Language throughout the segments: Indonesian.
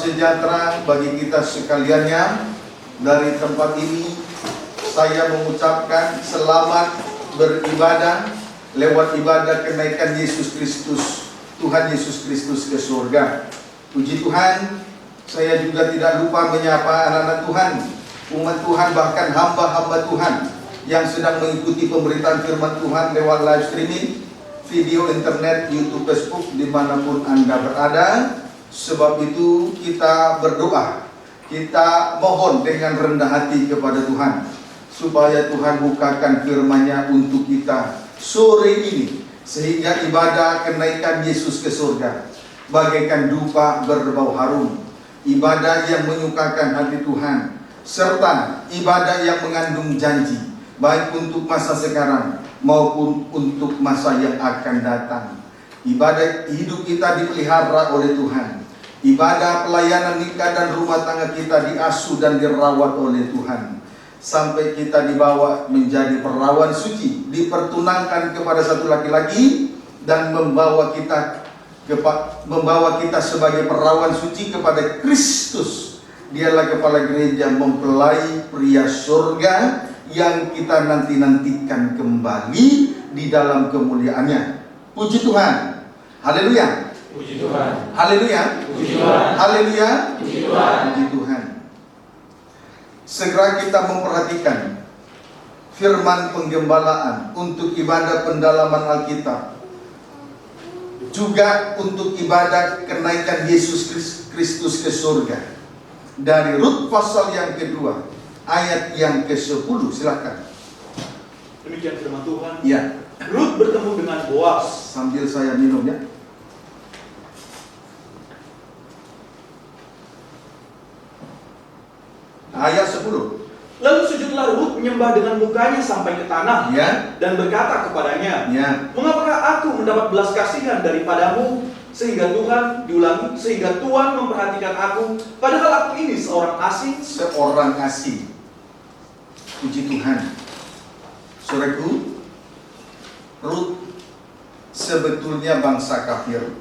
sejahtera bagi kita sekaliannya. Dari tempat ini saya mengucapkan selamat beribadah lewat ibadah kenaikan Yesus Kristus, Tuhan Yesus Kristus ke surga. Puji Tuhan, saya juga tidak lupa menyapa anak-anak Tuhan, umat Tuhan, bahkan hamba-hamba Tuhan yang sedang mengikuti pemberitaan firman Tuhan lewat live streaming, video internet, YouTube, Facebook, dimanapun Anda berada. Sebab itu kita berdoa, kita mohon dengan rendah hati kepada Tuhan, supaya Tuhan bukakan firman-Nya untuk kita sore ini, sehingga ibadah kenaikan Yesus ke surga bagaikan dupa berbau harum, ibadah yang menyukakan hati Tuhan, serta ibadah yang mengandung janji, baik untuk masa sekarang maupun untuk masa yang akan datang. Ibadah hidup kita dipelihara oleh Tuhan. Ibadah pelayanan nikah dan rumah tangga kita diasuh dan dirawat oleh Tuhan, sampai kita dibawa menjadi perawan suci, dipertunangkan kepada satu laki-laki, dan membawa kita sebagai perawan suci kepada Kristus. Dialah kepala gereja, mempelai pria surga yang kita nantikan kembali di dalam kemuliaannya. Puji Tuhan, haleluya. Puji Tuhan. Haleluya. Puji Tuhan. Haleluya. Puji Tuhan. Puji Tuhan. Segera kita memperhatikan firman penggembalaan untuk ibadah pendalaman Alkitab, juga untuk ibadah kenaikan Yesus Kristus ke surga. Dari Rut pasal yang kedua, ayat yang ke-10, silakan. Demikian firman Tuhan. Ya. Rut bertemu dengan Boas. Sambil saya minum ya. Ayat 10. Lalu sujudlah Rut menyembah dengan mukanya sampai ke tanah, Ya. dan berkata kepadanya, Ya. mengapakah aku mendapat belas kasihan daripadamu, sehingga Tuhan memperhatikan aku, padahal aku ini seorang asing. Seorang asing. Puji Tuhan. Saudaraku, Rut sebetulnya bangsa kafir.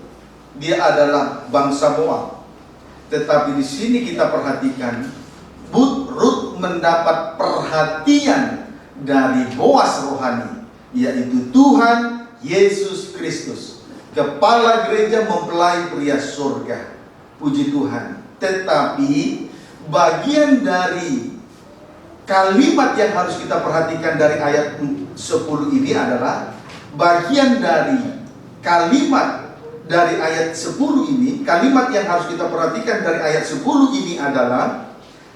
Dia adalah bangsa Moab. Tetapi di sini kita perhatikan, Rut mendapat perhatian dari Boas rohani, yaitu Tuhan Yesus Kristus, kepala gereja, mempelai pria surga. Puji Tuhan. Tetapi bagian dari kalimat yang harus kita perhatikan dari ayat 10 ini adalah bagian dari kalimat dari ayat 10 ini. Kalimat yang harus kita perhatikan dari ayat 10 ini adalah,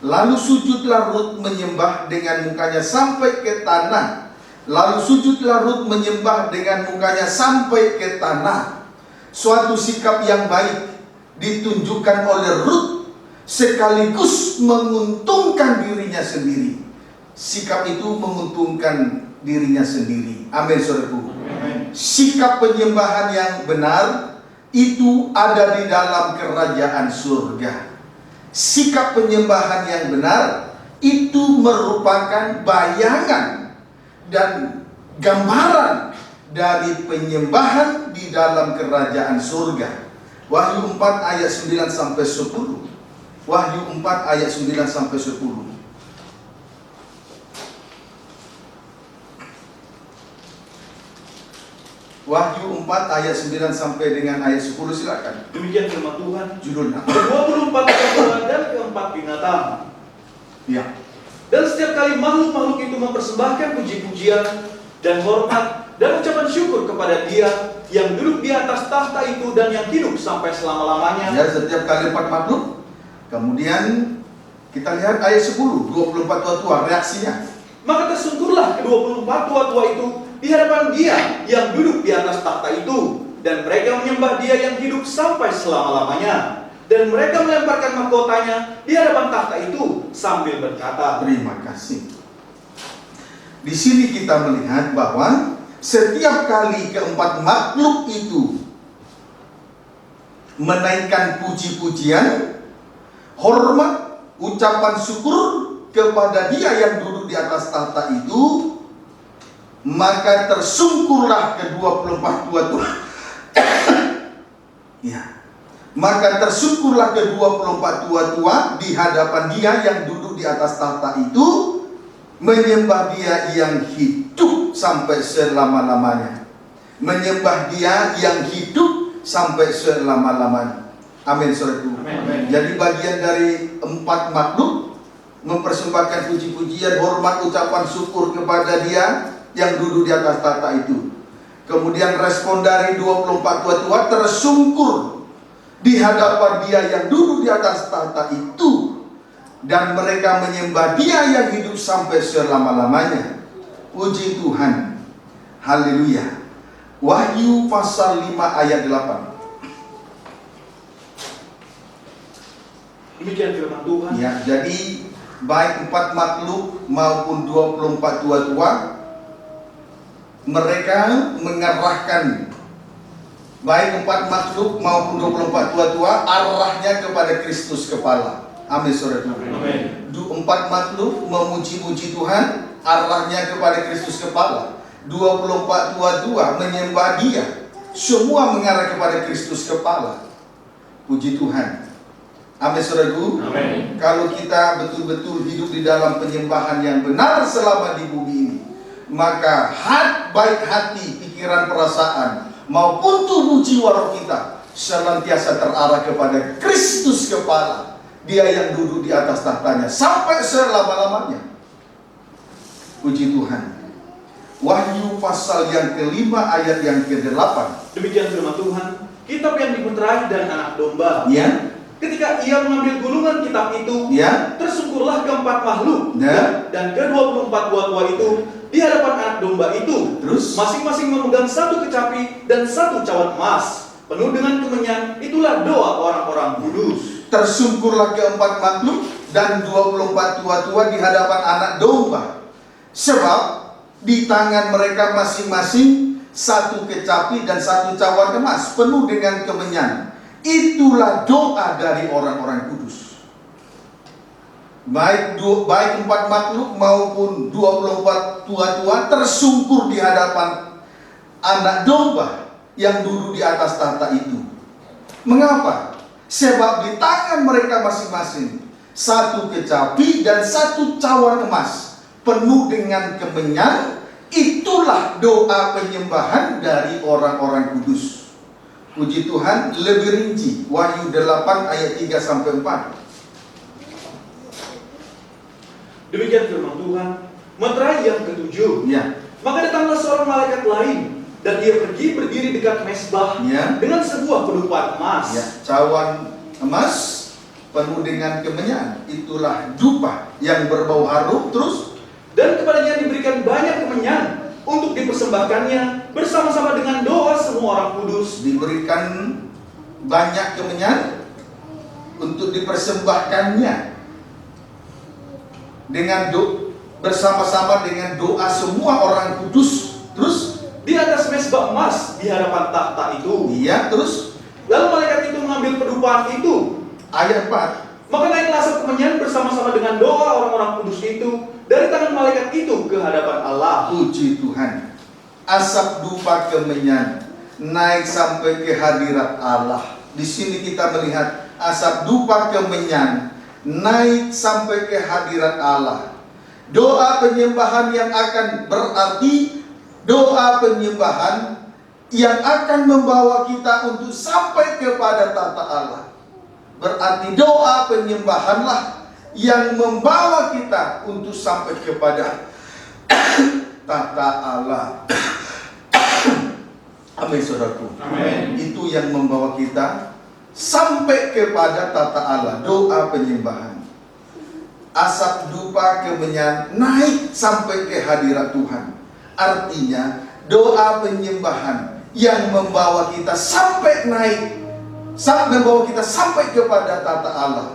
lalu sujudlah Rut menyembah dengan mukanya sampai ke tanah. Lalu sujudlah Rut menyembah dengan mukanya sampai ke tanah. Suatu sikap yang baik ditunjukkan oleh Rut, sekaligus menguntungkan dirinya sendiri. Sikap itu menguntungkan dirinya sendiri. Amin, saudaraku. Sikap penyembahan yang benar itu ada di dalam kerajaan surga. Sikap penyembahan yang benar itu merupakan bayangan dan gambaran dari penyembahan di dalam kerajaan surga. Wahyu 4 ayat 9 sampai 10. Wahyu 4 ayat 9 sampai 10. Wahyu 4 ayat 9 sampai dengan ayat 10, silakan. Demikian firman Tuhan. Judulnya. 24 ekor dan keempat binatang. Ya. Dan setiap kali makhluk-makhluk itu mempersembahkan puji-pujian dan hormat dan ucapan syukur kepada Dia yang duduk di atas tahta itu dan yang hidup sampai selama-lamanya. Ya, setiap kali 4 makhluk. Kemudian kita lihat ayat 10, 24 tua-tua, reaksinya. Maka tersungkurlah ke-24 tua-tua itu di hadapan Dia yang duduk di atas tahta itu, dan mereka menyembah Dia yang hidup sampai selama-lamanya. Dan mereka melemparkan mahkotanya di hadapan tahta itu sambil berkata, terima kasih. Di sini kita melihat bahwa setiap kali keempat makhluk itu menaikkan puji-pujian, hormat, ucapan syukur kepada Dia yang duduk di atas tahta itu, maka tersungkurlah ke-24 tua-tua. Ya. Maka tersyukurlah ke-24 tua-tua di hadapan Dia yang duduk di atas tahta itu, menyembah Dia yang hidup sampai selama-lamanya. Menyembah Dia yang hidup sampai selama-lamanya. Amin, saudaraku. Jadi bagian dari 4 makhluk mempersembahkan puji-pujian, hormat, ucapan syukur kepada Dia yang duduk di atas tahta itu. Kemudian respon dari 24 tua-tua, tersungkur di hadapan Dia yang duduk di atas tahta itu, dan mereka menyembah Dia yang hidup sampai selama-lamanya. Puji Tuhan. Haleluya. Wahyu pasal 5 ayat 8. Demikian firman Tuhan. Ya, jadi baik 4 makhluk maupun 24 tua-tua, mereka mengarahkan, baik 4 makhluk maupun 24 tua-tua, arahnya kepada Kristus kepala. Amin, saudara. Amin. 4 makhluk memuji-puji Tuhan, arahnya kepada Kristus kepala. 24 tua-tua menyembah Dia, semua mengarah kepada Kristus kepala. Puji Tuhan. Amin, saudaraku. Amin. Kalau kita betul-betul hidup di dalam penyembahan yang benar selama di bumi ini, maka baik hati, pikiran, perasaan maupun tubuh jiwa roh kita senantiasa terarah kepada Kristus kepala, Dia yang duduk di atas tahtanya sampai selama-lamanya. Puji Tuhan. Wahyu pasal yang kelima ayat yang ke-8. Demikian firman Tuhan. Kitab yang dimeterai dan anak domba. Ya. Ketika Ia mengambil gulungan kitab itu, Ya. tersungkurlah keempat makhluk, Ya. dan ke-24 tua-tua itu di hadapan anak domba itu. Terus? Masing-masing memegang 1 kecapi dan 1 cawan emas, penuh dengan kemenyan. Itulah doa orang-orang kudus. Tersungkurlah keempat makhluk dan 24 tua-tua di hadapan anak domba, sebab di tangan mereka masing-masing 1 kecapi dan 1 cawan emas, penuh dengan kemenyan. Itulah doa dari orang-orang kudus. Baik 4 makhluk maupun 24 tua-tua tersungkur di hadapan anak domba yang duduk di atas tahta itu. Mengapa? Sebab di tangan mereka masing-masing 1 kecapi dan 1 cawan emas, penuh dengan kemenyan. Itulah doa penyembahan dari orang-orang kudus. Puji Tuhan. Lebih rinci, Wahyu 8 ayat 3 sampai 4. Demikian firman Tuhan. Meterai yang ke-7. Ya. Maka datanglah seorang malaikat lain, dan ia pergi berdiri dekat mezbah, Ya. dengan sebuah penutupan emas. Ya, cawan emas penuh dengan kemenyan. Itulah dupa yang berbau harum. Terus, Dan kepadanya diberikan banyak kemenyan untuk dipersembahkannya bersama-sama dengan doa semua orang kudus. diberikan banyak kemenyan untuk dipersembahkannya dengan bersama-sama dengan doa semua orang kudus. Terus, Di atas mezbah emas di hadapan tahta itu. iya, terus Lalu malaikat itu mengambil pedupaan itu. ayat 4. Maka naiklah asap kemenyan bersama-sama dengan doa orang-orang kudus itu dari tangan malaikat itu ke hadapan Allah. Puji Tuhan. Asap dupa kemenyan naik sampai ke hadirat Allah. Di sini kita melihat asap dupa kemenyan naik sampai ke hadirat Allah. Doa penyembahan yang akan berarti doa penyembahan yang akan membawa kita untuk sampai kepada tahta Allah. Berarti doa penyembahanlah yang membawa kita untuk sampai kepada tahta Allah. Amin, saudaraku. Amin. Itu yang membawa kita sampai kepada tahta Allah. Doa penyembahan. Asap dupa kemenyan naik sampai ke hadirat Tuhan. Artinya doa penyembahan yang membawa kita sampai naik, membawa kita sampai kepada tahta Allah,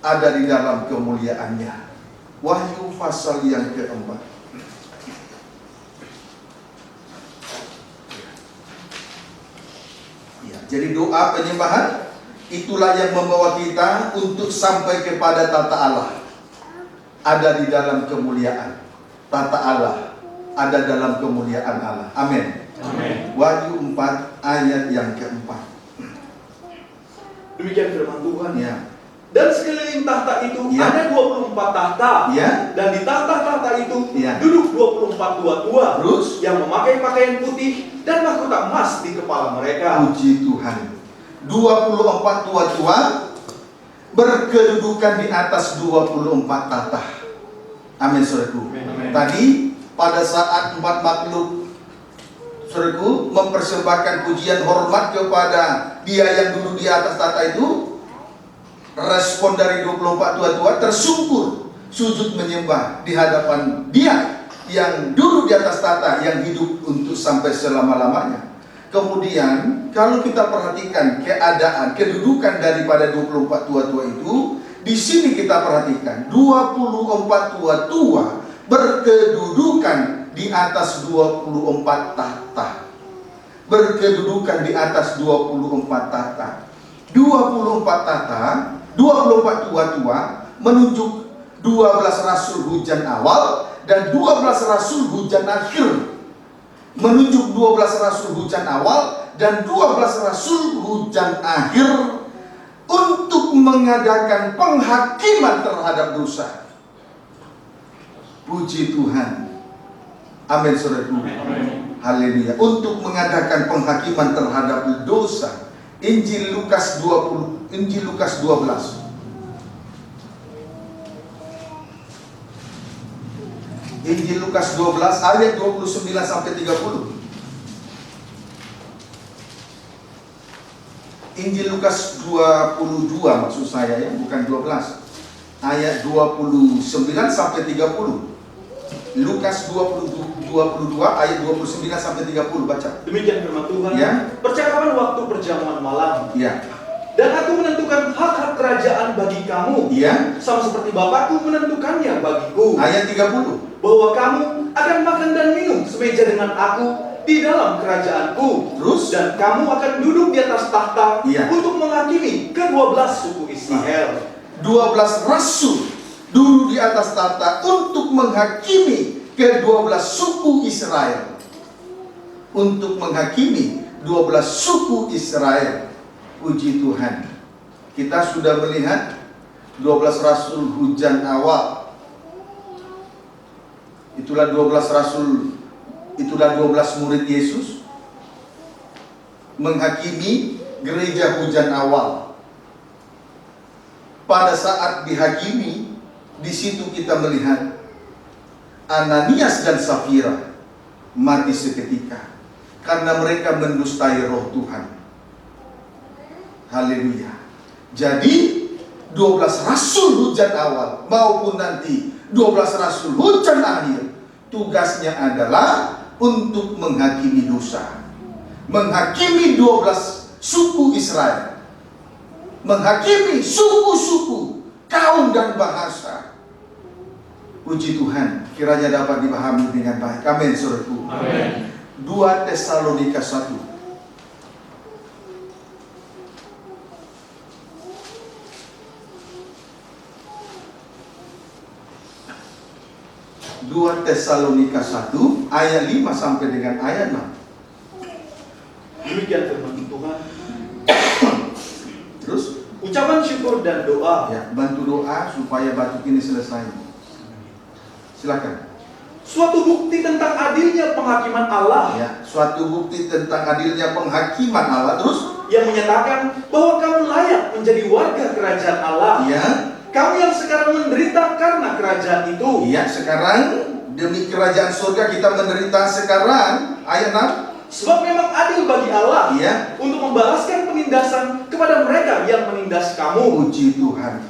ada di dalam kemuliaannya. Wahyu pasal yang keempat. Ya, jadi doa penyembahan itulah yang membawa kita untuk sampai kepada tahta Allah, ada di dalam kemuliaan. Tahta Allah ada dalam kemuliaan Allah. Amin. Amin. Wahyu 4 ayat yang keempat. Demikian firman Tuhan. Ya. Dan sekeliling tahta itu Ya. ada 24 tahta. Ya. Dan di tahta-tahta itu Ya. duduk 24 tua-tua Terus yang memakai pakaian putih dan mahkota emas di kepala mereka. puji Tuhan. 24 tua-tua berkedudukan di atas 24 tahta. Amin, saudaraku. Amin. Tadi pada saat empat makhluk, saudaraku, mempersembahkan pujian hormat kepada Dia yang duduk di atas tahta itu, respon dari 24 tua-tua tersungkur, sujud menyembah di hadapan Dia yang duduk di atas tahta, yang hidup untuk sampai selama-lamanya. Kemudian kalau kita perhatikan keadaan, kedudukan daripada 24 tua-tua itu, di sini kita perhatikan 24 tua-tua berkedudukan di atas 24 tahta. Berkedudukan di atas 24 tahta. 24 tahta, 24 tua-tua menunjuk 12 rasul hujan awal dan 12 rasul hujan akhir. Menunjuk 12 rasul hujan awal dan 12 rasul hujan akhir untuk mengadakan penghakiman terhadap dosa. Puji Tuhan. Amin, saudaraku. Haleluya. Untuk mengadakan penghakiman terhadap dosa. Injil Lukas 12. Injil Lukas 12 ayat 29 sampai 30. Injil Lukas 22 maksud saya ya, bukan 12. Ayat 29 sampai 30. Lukas 22 ayat 29 sampai 30 baca. Demikian firman Tuhan. Ya. Percakapan waktu perjamuan malam. Ya. Dan aku menentukan hak-hak kerajaan bagi kamu. Ya. Sama seperti Bapakku menentukannya bagiku. Ayat 30. Bahwa kamu akan makan dan minum semeja dengan aku di dalam kerajaanku. Terus? Dan kamu akan duduk di atas tahta Iya. untuk menghakimi ke-12 suku Israel. 12 rasul duduk di atas tahta untuk menghakimi ke-12 suku Israel. Untuk menghakimi 12 suku Israel. Puji Tuhan. Kita sudah melihat 12 rasul hujan awal. Itulah 12 rasul, itulah 12 murid Yesus menghakimi gereja hujan awal. Pada saat dihakimi, di situ kita melihat Ananias dan Safira mati seketika karena mereka mendustai roh Tuhan. Haleluya. Jadi 12 rasul hujan awal maupun nanti 12 rasul hujan akhir, tugasnya adalah untuk menghakimi dosa. Menghakimi 12 suku Israel. Menghakimi suku-suku, kaum dan bahasa. Puji Tuhan, kiranya dapat dipahami dengan baik. Amin, saudaraku. Amin. 2 Tesalonika 1. 2 Tesalonika 1 ayat 5 sampai dengan ayat 6. Demikian firman Tuhan. Terus Ucapan syukur dan doa. ya, bantu doa supaya batuk ini selesai. Silakan. Suatu bukti tentang adilnya penghakiman Allah. Ya, suatu bukti tentang adilnya penghakiman Allah. Terus Yang menyatakan bahwa kamu layak menjadi warga kerajaan Allah. ya, Kamu yang sekarang menderita karena kerajaan itu. iya, sekarang demi kerajaan surga kita menderita sekarang. Ayat 6. Sebab memang adil bagi Allah Iya. untuk membalaskan penindasan kepada mereka yang menindas kamu. Puji Tuhan.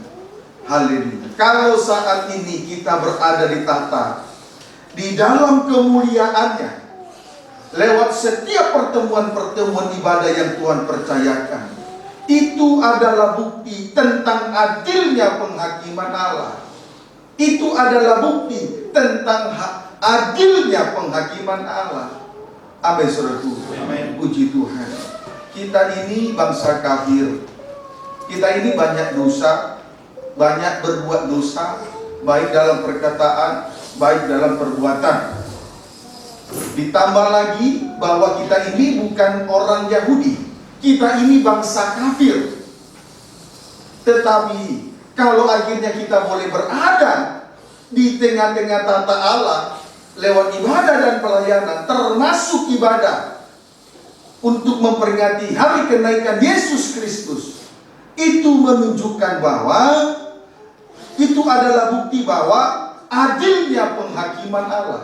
Haleluya. Kalau saat ini kita berada di tahta, di dalam kemuliaannya, lewat setiap pertemuan-pertemuan ibadah yang Tuhan percayakan, itu adalah bukti tentang adilnya penghakiman Allah. Itu adalah bukti tentang adilnya penghakiman Allah. Amin, saudaraku. Amin. Puji Tuhan. Kita ini bangsa kafir. Kita ini banyak dosa, banyak berbuat dosa, baik dalam perkataan, baik dalam perbuatan. Ditambah lagi bahwa kita ini bukan orang Yahudi. Kita ini bangsa kafir. Tetapi kalau akhirnya kita boleh berada di tengah-tengah tata Allah lewat ibadah dan pelayanan, termasuk ibadah untuk memperingati hari kenaikan Yesus Kristus, itu menunjukkan bahwa itu adalah bukti bahwa adilnya penghakiman Allah.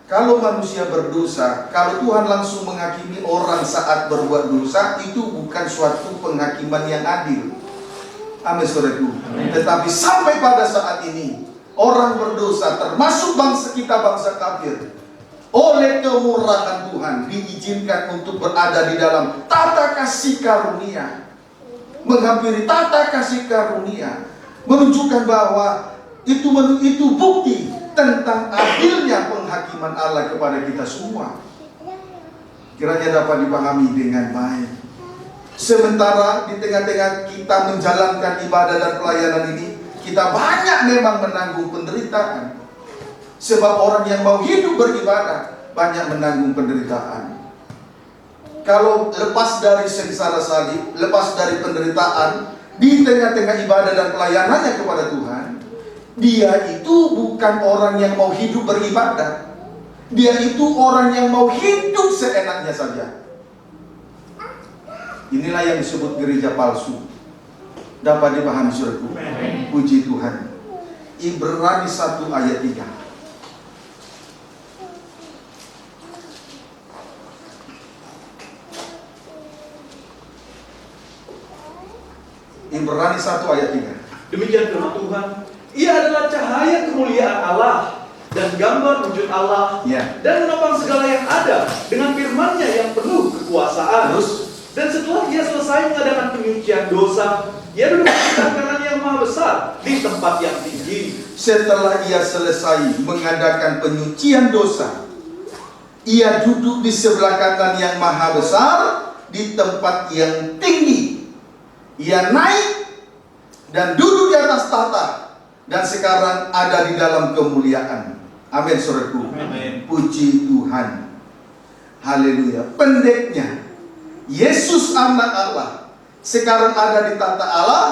Kalau manusia berdosa, kalau Tuhan langsung menghakimi orang saat berbuat dosa, itu bukan suatu penghakiman yang adil. Amin, saudaraku. Tetapi sampai pada saat ini, orang berdosa, termasuk bangsa kita, bangsa kafir, oleh kemurahan Tuhan diizinkan untuk berada di dalam tata kasih karunia, menghampiri tata kasih karunia, menunjukkan bahwa itu bukti tentang adilnya penghakiman Allah kepada kita semua. Kiranya dapat dipahami dengan baik. Sementara di tengah-tengah kita menjalankan ibadah dan pelayanan ini, kita banyak memang menanggung penderitaan. Sebab orang yang mau hidup beribadah banyak menanggung penderitaan. Kalau lepas dari sengsara salib, lepas dari penderitaan, di tengah-tengah ibadah dan pelayanannya kepada Tuhan, dia itu bukan orang yang mau hidup beribadah. Dia itu orang yang mau hidup seenaknya saja. Inilah yang disebut gereja palsu. Dapat dipahami, saudaraku. Puji Tuhan. Ibrani 1 ayat 3. Ibrani 1 ayat 3. Demikian firman Tuhan. Ia adalah cahaya kemuliaan Allah dan gambar wujud Allah, dan menopang segala yang ada dengan firman-Nya yang penuh kekuasaan. Dan setelah ia selesai mengadakan penyucian dosa, ia duduk di sebelah kanan yang maha besar di tempat yang tinggi. Setelah ia selesai mengadakan penyucian dosa, ia duduk di sebelah kanan yang maha besar di tempat yang tinggi. Ia naik dan duduk di atas tahta, dan sekarang ada di dalam kemuliaan. Amin, saudaraku. Amin. Puji Tuhan. Haleluya. Pendeknya, Yesus anak Allah sekarang ada di tahta Allah,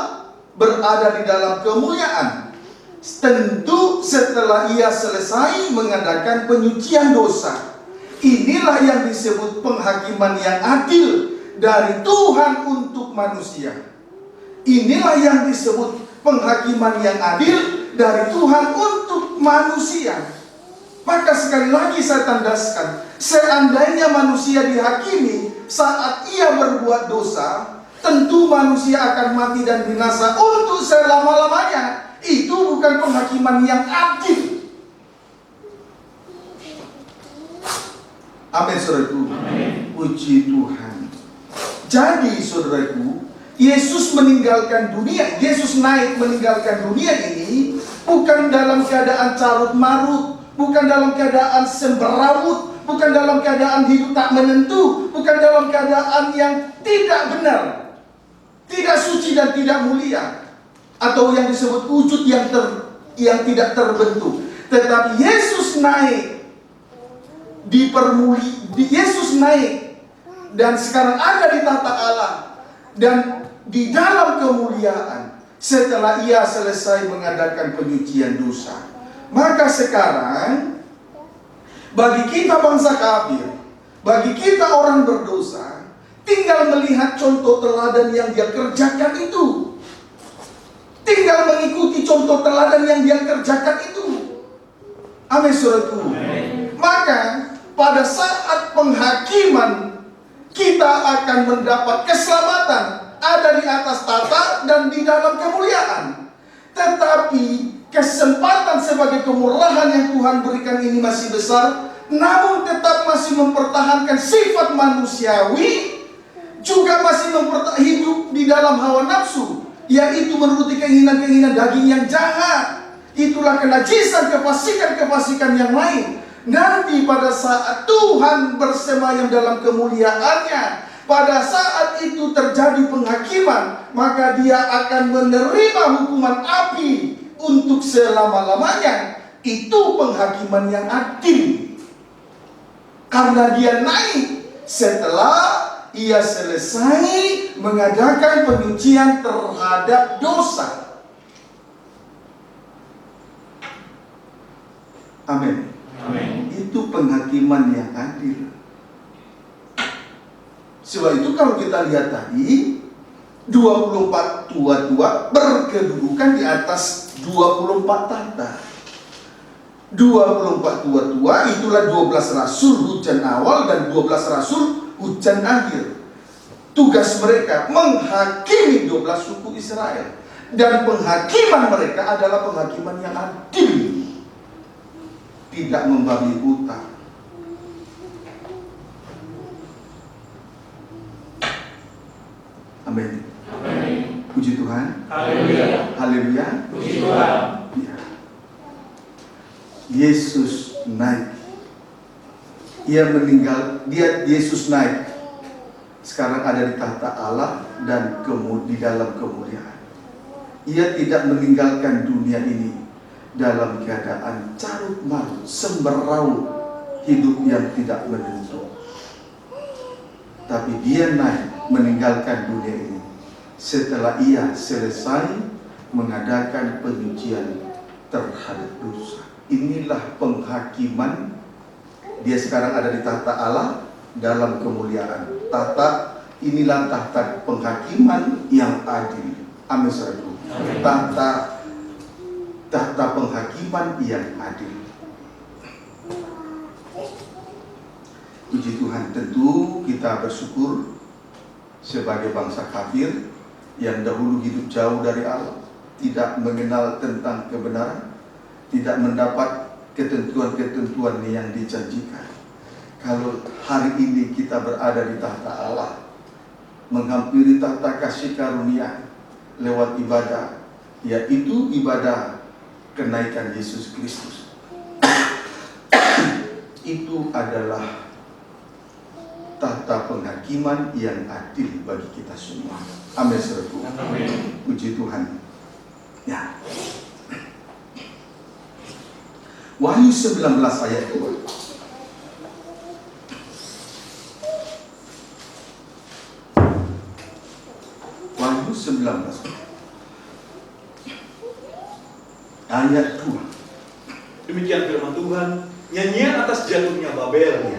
berada di dalam kemuliaan. Tentu setelah ia selesai mengadakan penyucian dosa. Inilah yang disebut penghakiman yang adil dari Tuhan untuk manusia. Inilah yang disebut penghakiman yang adil dari Tuhan untuk manusia. Maka sekali lagi saya tandaskan, seandainya manusia dihakimi saat ia berbuat dosa, tentu manusia akan mati dan binasa untuk selama-lamanya. Itu bukan penghakiman yang adil. Amin, saudaraku. Puji Tuhan. Jadi, saudaraku, Yesus meninggalkan dunia, Yesus naik meninggalkan dunia ini bukan dalam keadaan carut marut, bukan dalam keadaan semberawut, bukan dalam keadaan hidup tak menentu, bukan dalam keadaan yang tidak benar, tidak suci dan tidak mulia, atau yang disebut wujud yang tidak terbentuk. Tetapi Yesus naik Yesus naik dan sekarang ada di tahta Allah dan di dalam kemuliaan setelah ia selesai mengadakan penyucian dosa. Maka sekarang bagi kita bangsa kafir, bagi kita orang berdosa, tinggal melihat contoh teladan yang dia kerjakan itu. Tinggal mengikuti contoh teladan yang dia kerjakan itu. Amin, saudaraku. Maka pada saat penghakiman kita akan mendapat keselamatan, ada di atas tahta dan di dalam kemuliaan. Tetapi kesempatan sebagai kemurahan yang Tuhan berikan ini masih besar, namun tetap masih mempertahankan sifat manusiawi, juga masih hidup di dalam hawa nafsu, yaitu menuruti keinginan-keinginan daging yang jahat. Itulah kenajisan, kefasikan yang lain. Nanti pada saat Tuhan bersemayam dalam kemuliaannya, pada saat itu terjadi penghakiman, maka dia akan menerima hukuman api untuk selama-lamanya. Itu penghakiman yang adil. Karena dia naik setelah ia selesai mengadakan penyucian terhadap dosa. Amin. Itu penghakiman yang adil. Sebab itu kalau kita lihat tadi 24 tua-tua berkedudukan di atas 24 tahta. 24 tua-tua itulah 12 rasul hujan awal dan 12 rasul hujan akhir. Tugas mereka menghakimi 12 suku Israel. Dan penghakiman mereka adalah penghakiman yang adil. Tidak membabi buta. Amin. Puji Tuhan. Haleluya. Haleluya. Puji Tuhan. Ya. Yesus naik. Yesus naik. Sekarang ada di tahta Allah dan di dalam kemuliaan. Ia tidak meninggalkan dunia ini dalam keadaan carut marut, semberau, hidup yang tidak menentu. Tapi dia naik meninggalkan dunia ini setelah ia selesai mengadakan penyucian terhadap dosa. Inilah penghakiman. Dia sekarang ada di tahta Allah dalam kemuliaan. Inilah tahta penghakiman yang adil. Amin, saudaraku. Tahta penghakiman yang adil. Puji Tuhan, tentu kita bersyukur sebagai bangsa kafir yang dahulu hidup jauh dari Allah, tidak mengenal tentang kebenaran, tidak mendapat ketentuan-ketentuan yang dijanjikan. Kalau hari ini kita berada di tahta Allah, menghampiri tahta kasih karunia lewat ibadah, yaitu ibadah kenaikan Yesus Kristus. Itu adalah tahta penghakiman yang adil bagi kita semua. Amin, saudaraku. Puji Tuhan. Ya. Wahyu 19 ayat 2. Wahyu 19 ayat 2. Demikian firman Tuhan, nyanyian atas jatuhnya Babel.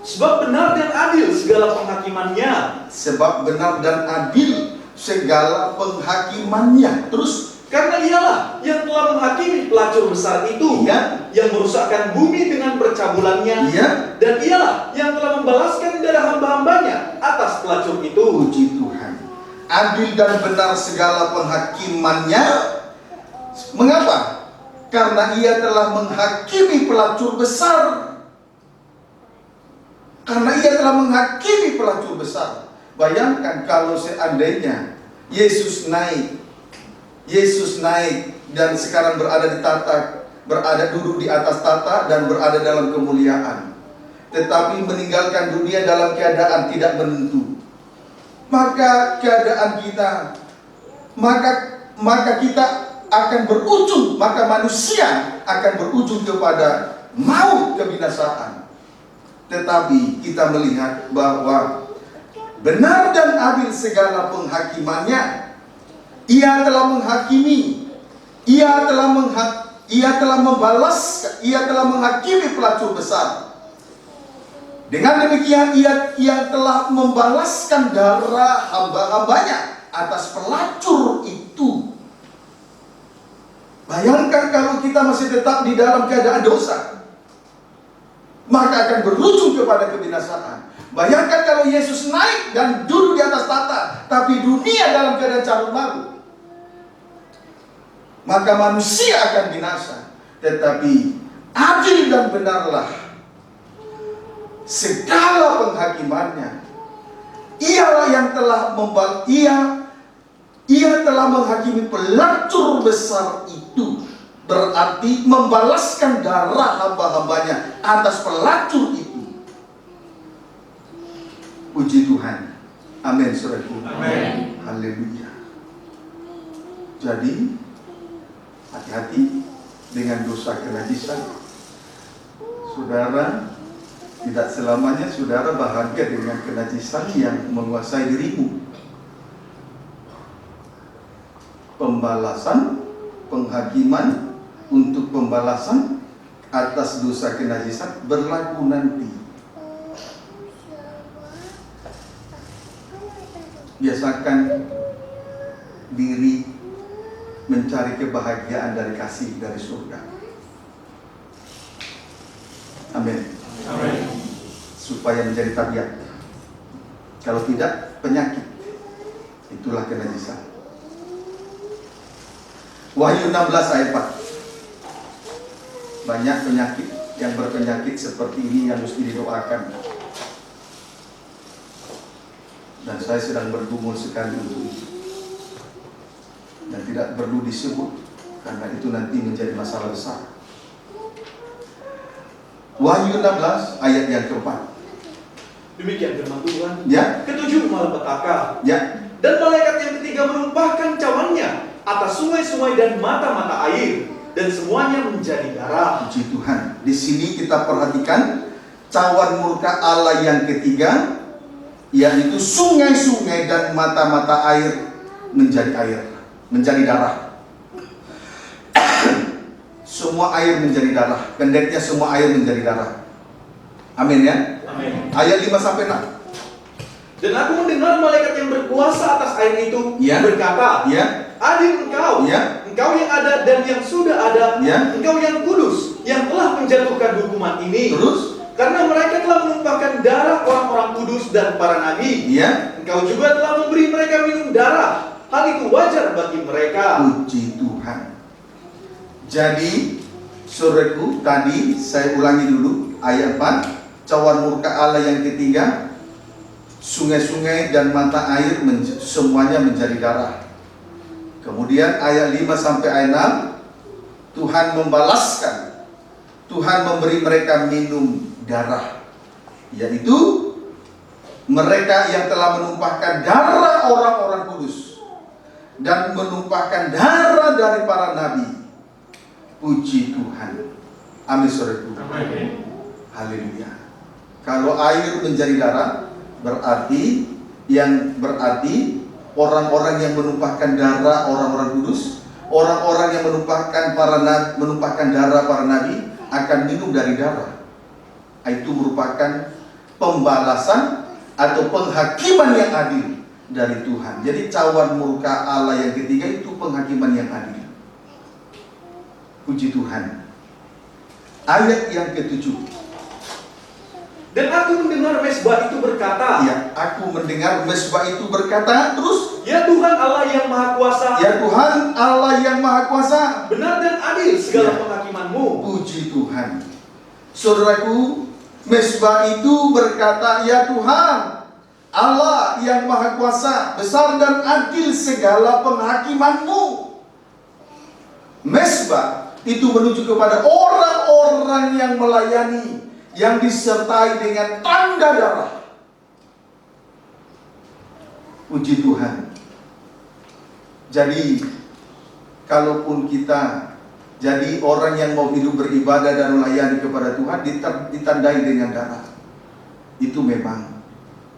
Sebab benar dan adil segala penghakimannya. Sebab benar dan adil segala penghakimannya. Terus, karena ialah yang telah menghakimi pelacur besar itu, yang merusakkan bumi dengan percabulannya, dan ialah yang telah membalaskan darah hamba-hambanya atas pelacur itu. Puji Tuhan. Adil dan benar segala penghakimannya. Mengapa? Karena ia telah menghakimi pelacur besar. Karena ia telah menghakimi pelacur besar. Bayangkan kalau seandainya Yesus naik dan sekarang duduk di atas tahta dan berada dalam kemuliaan, tetapi meninggalkan dunia dalam keadaan tidak menentu. Maka keadaan kita, maka kita akan berujung, maka manusia akan berujung kepada maut, kebinasaan. Tetapi kita melihat bahwa benar dan adil segala penghakimannya. Ia telah menghakimi, ia telah membalas, ia telah menghakimi pelacur besar. Dengan demikian ia telah membalaskan darah hamba-hambanya atas pelacur itu. Bayangkan kalau kita masih tetap di dalam keadaan dosa, maka akan berujung kepada kebinasaan. Bayangkan kalau Yesus naik dan duduk di atas tahta, tapi dunia dalam keadaan carut marut, maka manusia akan binasa. Tetapi adil dan benarlah segala penghakimannya. Ialah yang telah ia telah menghakimi pelacur besar itu. Berarti membalaskan darah hamba-hambanya atas pelacur itu. Puji Tuhan. Amin, saudaraku. Amin. Haleluya. Jadi hati-hati dengan dosa kenajisan. Saudara Tidak selamanya saudara bahagia dengan kenajisan yang menguasai dirimu. Pembalasan, penghakiman untuk pembalasan atas dosa kenajisan berlaku nanti. Biasakan diri mencari kebahagiaan dari kasih dari surga. Amin. Supaya menjadi tabiat. Kalau tidak, penyakit. Itulah kenajisan. Wahyu 16 ayat 4. Banyak penyakit yang berpenyakit seperti ini yang mesti didoakan. Dan saya sedang bergumul sekali untuk itu. Dan tidak perlu disebut, karena itu nanti menjadi masalah besar. Wahyu 16 ayat yang keempat. Demikian firman Tuhan. Ya. Ketujuh malapetaka. Ya. Dan malaikat yang ketiga menumpahkan cawannya atas sungai-sungai dan mata-mata air, dan semuanya menjadi darah. Puji Tuhan. Di sini kita perhatikan cawan murka Allah yang ketiga, yaitu sungai-sungai dan mata-mata air menjadi darah. Semua air menjadi darah. Pendeknya semua air menjadi darah. Amin ya. Amin. Ayat 5 sampai 6. Dan aku mendengar malaikat yang berkuasa atas air itu berkata, Ya. Adil engkau, Ya. engkau yang ada dan yang sudah ada, Ya. engkau yang kudus, yang telah menjatuhkan hukuman ini. Terus? Karena mereka telah menumpahkan darah orang-orang kudus dan para nabi. Ya. Engkau juga telah memberi mereka minum darah. Hal itu wajar bagi mereka. Puji Tuhan. Jadi, saudaraku, tadi saya ulangi dulu ayat 4. Cawan murka Allah yang ketiga, sungai-sungai dan mata air semuanya menjadi darah. Kemudian ayat 5 sampai ayat 6, Tuhan membalaskan, Tuhan memberi mereka minum darah, yaitu mereka yang telah menumpahkan darah orang-orang kudus dan menumpahkan darah dari para nabi. Puji Tuhan. Amin, saudaraku. Haleluya. Kalau air menjadi darah, berarti orang-orang yang menumpahkan darah orang-orang kudus, orang-orang yang menumpahkan darah para nabi akan minum dari darah. Itu merupakan pembalasan atau penghakiman yang adil dari Tuhan. Jadi cawan murka Allah yang ketiga itu penghakiman yang adil. Puji Tuhan. Ayat yang ke-7. Dan aku mendengar mezbah itu berkata, Ya, aku mendengar mezbah itu berkata, terus, Ya Tuhan Allah yang Maha Kuasa, ya Tuhan Allah yang Maha Kuasa, benar dan adil segala Ya. penghakiman-Mu. Puji Tuhan. Saudaraku, mezbah itu berkata, ya Tuhan Allah yang Maha Kuasa, besar dan adil segala penghakiman-Mu. Mezbah itu menuju kepada orang-orang yang melayani, yang disertai dengan tanda darah. Puji Tuhan. Jadi, kalaupun kita jadi orang yang mau hidup beribadah dan melayani kepada Tuhan, ditandai dengan darah. Itu memang.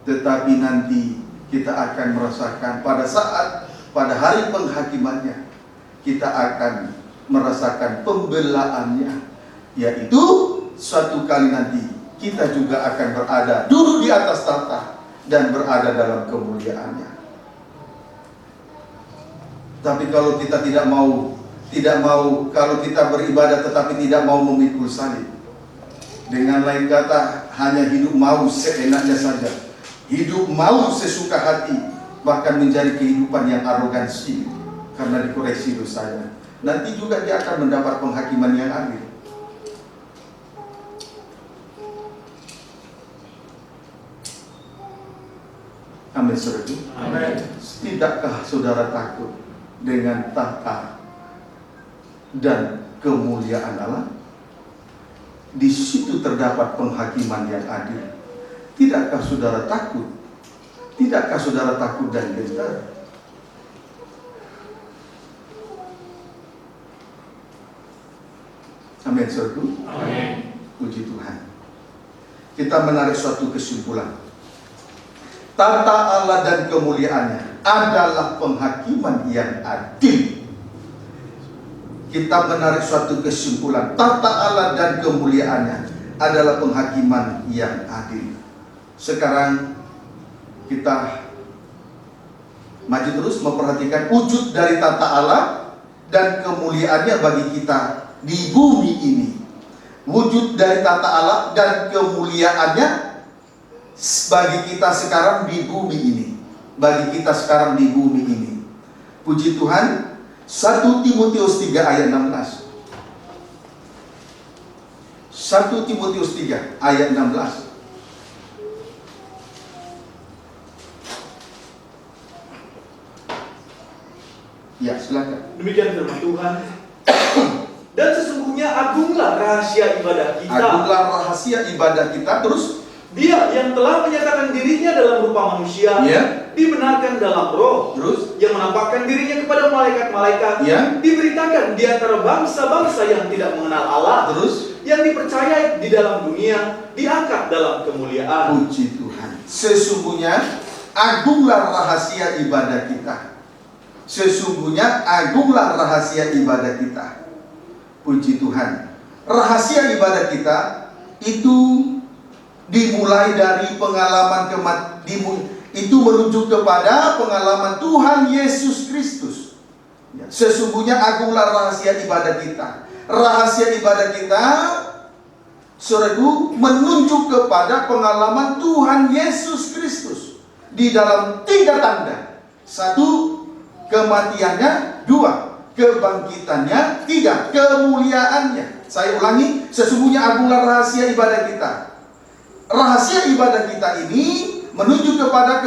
Tetapi nanti kita akan merasakan pada hari penghakimannya, kita akan merasakan pembelaannya, yaitu suatu kali nanti kita juga akan berada duduk di atas tahta dan berada dalam kemuliaannya. Tapi kalau kita kalau kita beribadah tetapi tidak mau memikul salib, dengan lain kata hanya hidup mau seenaknya saja, hidup mau sesuka hati, bahkan menjadi kehidupan yang arogansi karena dikoreksi dosanya, nanti juga dia akan mendapat penghakiman yang adil. Amin, saudara. Amin. Tidakkah saudara takut dengan tahta dan kemuliaan Allah? Di situ terdapat penghakiman yang adil. Tidakkah saudara takut? Tidakkah saudara takut dan gentar? Amin, saudara. Amin. Puji Tuhan. kita menarik suatu kesimpulan. Tata Allah dan kemuliaannya adalah penghakiman yang adil. Kita menarik suatu kesimpulan. Tata Allah dan kemuliaannya adalah penghakiman yang adil. Sekarang kita maju terus memperhatikan wujud dari tata Allah dan kemuliaannya bagi kita di bumi ini. Wujud dari tata Allah dan kemuliaannya bagi kita sekarang di bumi ini. Bagi kita sekarang di bumi ini. Puji Tuhan. 1 Timotius 3 ayat 16. 1 Timotius 3 ayat 16. Ya, silakan. Demikian firman Tuhan. Dan sesungguhnya agunglah rahasia ibadah kita. Agunglah rahasia ibadah kita. Terus Dia yang telah menyatakan dirinya dalam rupa manusia, ya, dibenarkan dalam roh, terus yang menampakkan dirinya kepada malaikat-malaikat, ya, diberitakan di antara bangsa-bangsa yang tidak mengenal Allah, terus yang dipercayai di dalam dunia, diangkat dalam kemuliaan. puji Tuhan. Sesungguhnya agunglah rahasia ibadah kita. Sesungguhnya agunglah rahasia ibadah kita. Puji Tuhan. Rahasia ibadah kita itu dimulai dari pengalaman itu menuju kepada pengalaman Tuhan Yesus Kristus. Sesungguhnya agunglah rahasia ibadah kita. Rahasia ibadah kita, saudaraku, menunjuk kepada pengalaman Tuhan Yesus Kristus di dalam 3 tanda. 1, kematiannya. 2, kebangkitannya. 3, kemuliaannya. Saya ulangi, sesungguhnya agunglah rahasia ibadah kita. Rahasia ibadah kita ini menunjuk kepada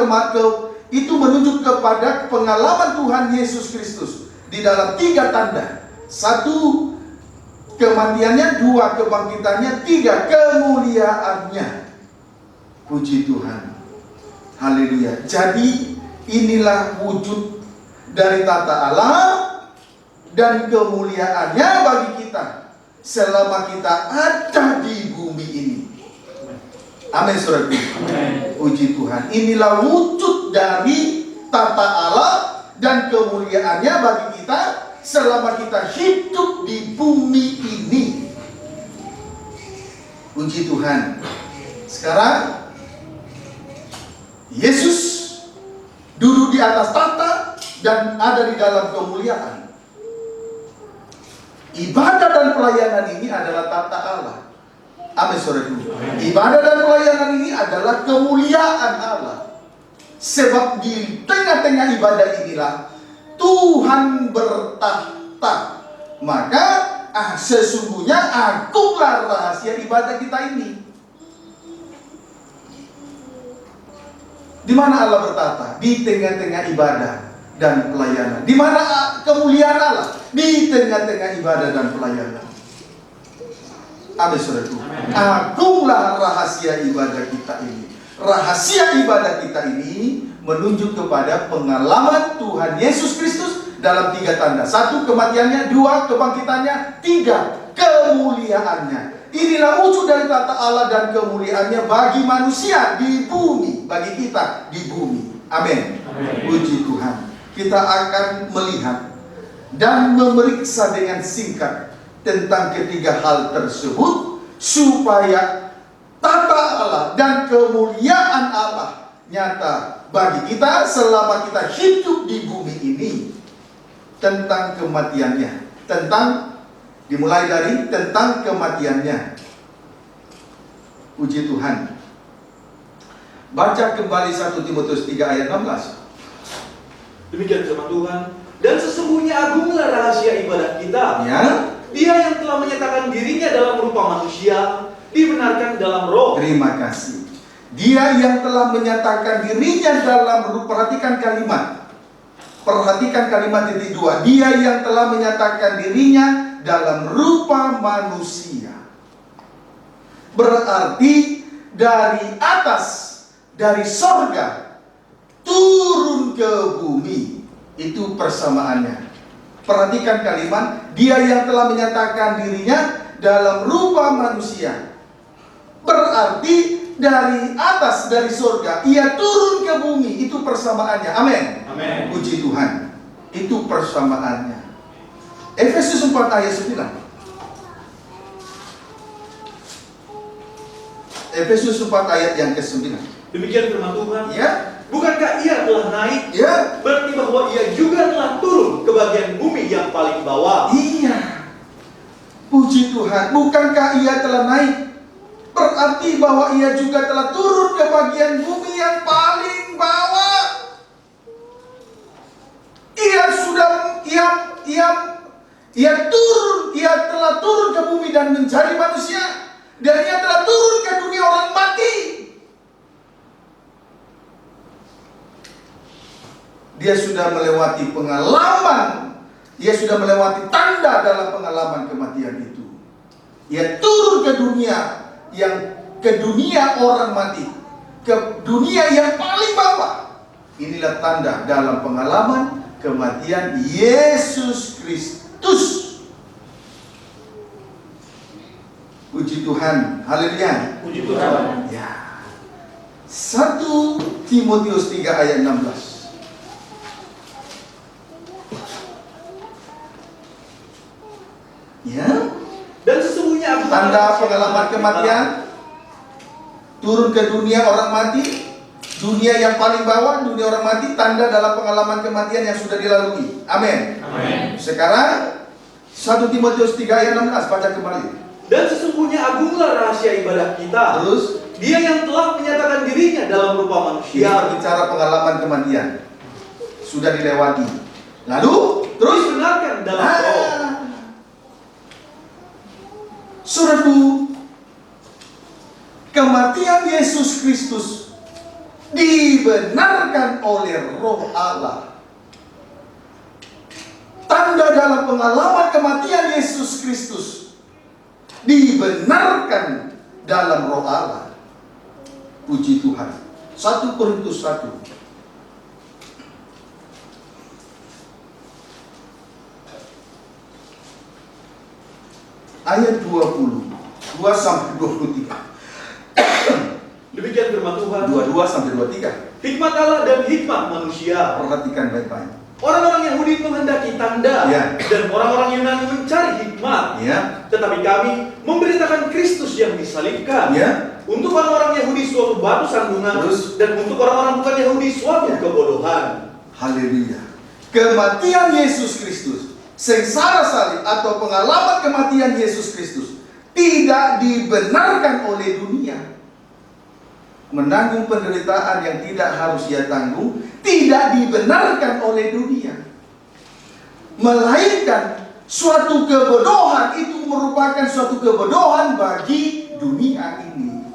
menunjuk kepada pengalaman Tuhan Yesus Kristus di dalam 3 tanda. 1, kematiannya. 2, kebangkitannya. 3, kemuliaannya. Puji Tuhan. Haleluya. Jadi inilah wujud dari tata Allah dan kemuliaannya bagi kita selama kita ada di bumi ini. Amin, saudaraku. Puji Tuhan. Inilah wujud dari tata Allah dan kemuliaannya bagi kita selama kita hidup di bumi ini. Puji Tuhan. Sekarang Yesus duduk di atas tahta dan ada di dalam kemuliaan. Ibadah dan pelayanan ini adalah tata Allah. Amin, saudaraku. Ibadah dan pelayanan ini adalah kemuliaan Allah. Sebab di tengah-tengah ibadah inilah Tuhan bertahta. Maka sesungguhnya agunglah rahasia ibadah kita ini. Di mana Allah bertahta? Di tengah-tengah ibadah dan pelayanan. Di mana kemuliaan Allah? Di tengah-tengah ibadah dan pelayanan. Amin, saudaraku. Agunglah rahasia ibadah kita ini. Rahasia ibadah kita ini menunjuk kepada pengalaman Tuhan Yesus Kristus dalam 3 tanda. 1, kematiannya. 2, kebangkitannya. 3, kemuliaannya. Inilah wujud dari tata Allah dan kemuliaannya bagi manusia di bumi. Bagi kita di bumi. Amin. Puji Tuhan. Kita akan melihat dan memeriksa dengan singkat tentang ketiga hal tersebut supaya tata Allah dan kemuliaan Allah nyata bagi kita selama kita hidup di bumi ini. Tentang kematiannya, dimulai dari tentang kematiannya. Puji Tuhan. Baca kembali 1 Timotius 3 ayat 16. Demikian firman Tuhan. Dan sesungguhnya agunglah rahasia ibadah kita. Ya. Dia yang telah menyatakan dirinya dalam rupa manusia, dibenarkan dalam roh. Terima kasih. Dia yang telah menyatakan dirinya dalam rupa, perhatikan kalimat. Perhatikan kalimat titik 2. Dia yang telah menyatakan dirinya dalam rupa manusia. Berarti dari atas, dari sorga turun ke bumi. Itu persamaannya. Perhatikan kalimat, dia yang telah menyatakan dirinya dalam rupa manusia. Berarti dari atas, dari surga, ia turun ke bumi. Itu persamaannya. Amin. Amin. Puji Tuhan. Itu persamaannya. Efesus 4 ayat 9. Efesus 4 ayat yang ke-9. Demikian firman Tuhan. Ya, Bukankah ia telah naik? ya, Berarti bahwa ia juga telah turun ke bagian bumi yang paling bawah. iya. Puji Tuhan. Bukankah ia telah naik? Berarti bahwa ia juga telah turun ke bagian bumi yang paling bawah. Ia telah turun ke bumi dan menjadi manusia. Dan ia telah turun ke dunia orang mati. Dia sudah melewati pengalaman. Dia sudah melewati tanda dalam pengalaman kematian itu. Ia turun ke dunia orang mati, ke dunia yang paling bawah. Inilah tanda dalam pengalaman kematian Yesus Kristus. Puji Tuhan, haleluya. Puji Tuhan. Ya. 1 Timotius 3 ayat 16. Ya. Dan sesungguhnya aku Tanda pengalaman kematian, turun ke dunia orang mati, dunia yang paling bawah, dunia orang mati, tanda dalam pengalaman kematian yang sudah dilalui. Amin. Amin. Sekarang 1 Timotius 3 ayat 16, baca kembali. Dan sesungguhnya agunglah rahasia ibadah kita. Terus, Dia yang telah menyatakan dirinya dalam rupa manusia. kita bicara pengalaman kematian sudah dilewati. Lalu, terus Dibenarkan dalam roh. Saudaraku, kematian Yesus Kristus dibenarkan oleh Roh Allah. Tanda dalam pengalaman kematian Yesus Kristus dibenarkan dalam Roh Allah. Puji Tuhan. 1 Korintus 1 ayat 20, 2 sampai 23. Demikian firman Tuhan. 22 sampai 23. Hikmat Allah dan hikmat manusia. Perhatikan baik-baik. Orang-orang Yahudi menghendaki tanda, Ya. dan orang-orang Yunani mencari hikmat. Ya, Tetapi kami memberitakan Kristus yang disalibkan. ya. Untuk orang-orang Yahudi suatu batu sandungan, Terus? dan untuk orang-orang bukan Yahudi suatu Ya. kebodohan. Haleluya. Kematian Yesus Kristus, sengsara salib atau pengalaman kematian Yesus Kristus tidak dibenarkan oleh dunia. Menanggung penderitaan yang tidak harus ia tanggung tidak dibenarkan oleh dunia. Melainkan suatu kebodohan, itu merupakan suatu kebodohan bagi dunia ini.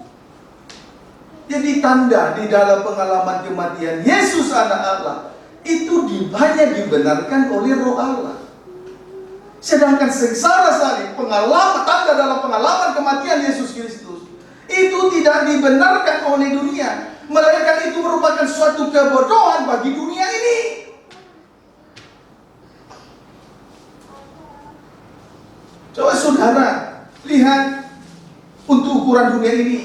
Jadi tanda di dalam pengalaman kematian Yesus anak Allah itu hanya dibenarkan oleh Roh Allah. Sedangkan sengsara salib, pengalaman, tanda dalam pengalaman kematian Yesus Kristus itu tidak dibenarkan oleh dunia, melainkan itu merupakan suatu kebodohan bagi dunia ini. Coba saudara lihat untuk ukuran dunia ini.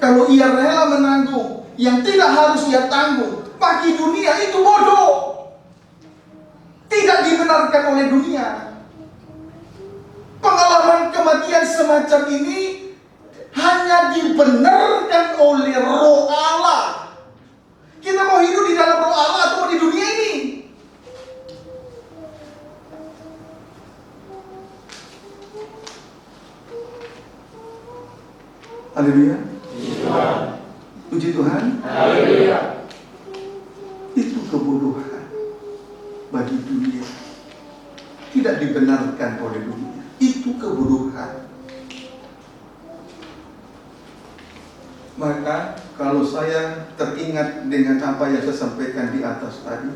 Kalau ia rela menanggung yang tidak harus ia tanggung, bagi dunia itu bodoh. Tidak dibenarkan oleh dunia. Pengalaman kematian semacam ini hanya dibenarkan oleh Roh Allah. Kita mau hidup di dalam Roh Allah atau mau di dunia ini? Haleluya. Puji Tuhan. Haleluya. Itu kebodohan bagi dunia. Tidak dibenarkan oleh dunia. Itu kebodohan. Maka kalau saya teringat dengan apa yang saya sampaikan di atas tadi,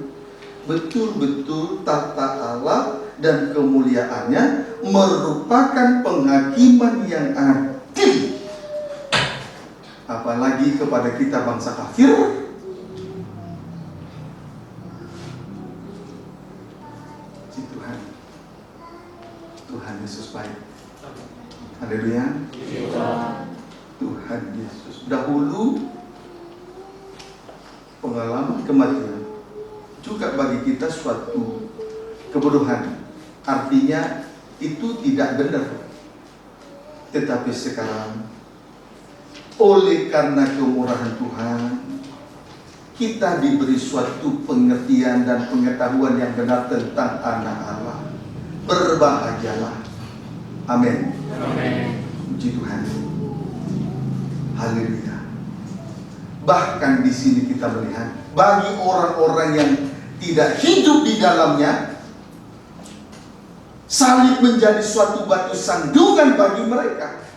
betul-betul tata Allah dan kemuliaannya merupakan penghakiman yang adil. Apalagi kepada kita bangsa kafir. Tuhan, Tuhan Yesus baik. Haleluya. Tuhan Yesus. Dahulu pengalaman kematian juga bagi kita suatu kebodohan. Artinya itu tidak benar. Tetapi sekarang oleh karena kemurahan Tuhan, kita diberi suatu pengertian dan pengetahuan yang benar tentang anak Allah. Berbahagialah. Amin. Amin. Puji Tuhan. Haleluya. Bahkan di sini kita melihat bagi orang-orang yang tidak hidup di dalamnya, salib menjadi suatu batu sandungan bagi mereka.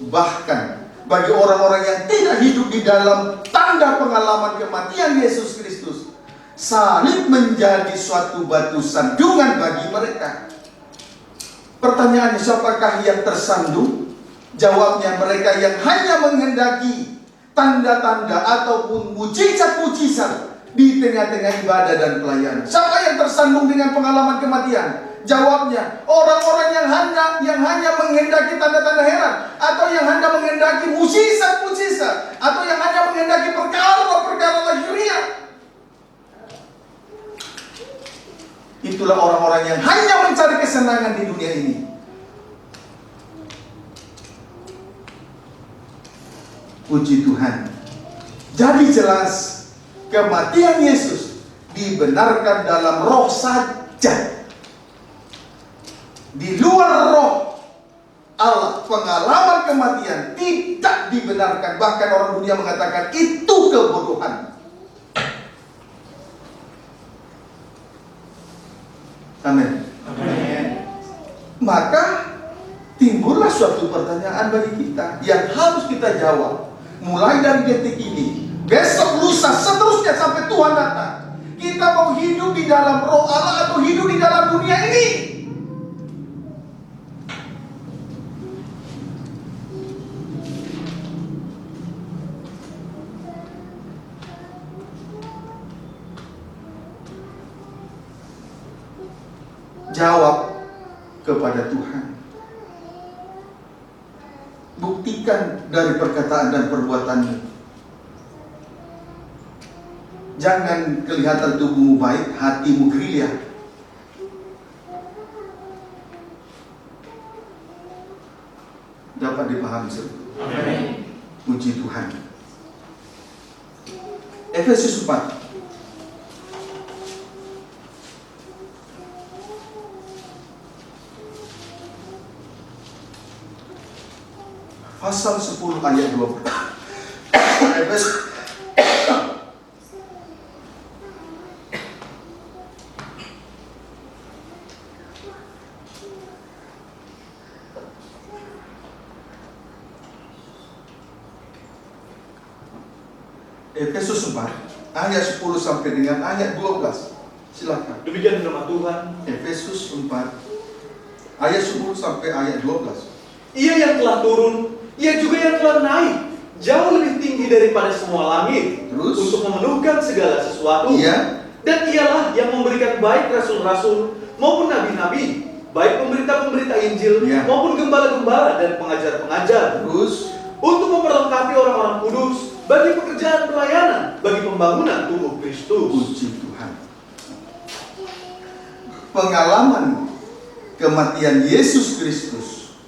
Bahkan bagi orang-orang yang tidak hidup di dalam tanda pengalaman kematian Yesus Kristus, salib menjadi suatu batu sandungan bagi mereka. Pertanyaannya, siapakah yang tersandung? Jawabnya, mereka yang hanya menghendaki tanda-tanda ataupun mujizat-mujizat di tengah-tengah ibadah dan pelayanan. Siapa yang tersandung dengan pengalaman kematian? Jawabnya, orang-orang yang hanya menghendaki tanda-tanda heran, atau yang hanya menghendaki mujizat-mujizat, atau yang hanya menghendaki perkara-perkara lahiriah. Itulah orang-orang yang hanya mencari kesenangan di dunia ini. Puji Tuhan. Jadi jelas, kematian Yesus dibenarkan dalam roh saja. Di luar roh Allah, pengalaman kematian tidak dibenarkan. Bahkan orang dunia mengatakan itu kebodohan. Amin. Amin. Maka timbullah suatu pertanyaan bagi kita yang harus kita jawab. Mulai dari detik ini, besok, lusa, seterusnya sampai Tuhan datang. Kita mau hidup di dalam roh Allah atau hidup di dalam dunia ini? Jawab kepada Tuhan. Buktikan dari perkataan dan perbuatanmu. Jangan kelihatan tubuhmu baik, hatimu gerilya. Dapat dipahami seperti itu. Amin. Puji Tuhan. Efesus 4. Pasal 10 ayat 20. Efesus 4 ayat 10 sampai dengan ayat 12. Silakan. Demikian firman Tuhan. Efesus 4 ayat 10 sampai ayat 12. Ia yang telah turun, ia juga yang telah naik jauh lebih tinggi daripada semua langit. Terus? Untuk memenuhkan segala sesuatu. Iya. Dan ialah yang memberikan baik rasul-rasul maupun nabi-nabi, baik pemberita-pemberita Injil Iya. maupun gembala-gembala dan pengajar-pengajar, Terus untuk memperlengkapi orang-orang kudus bagi pekerjaan pelayanan, bagi pembangunan tubuh Kristus. puji Tuhan. Pengalaman kematian Yesus Kristus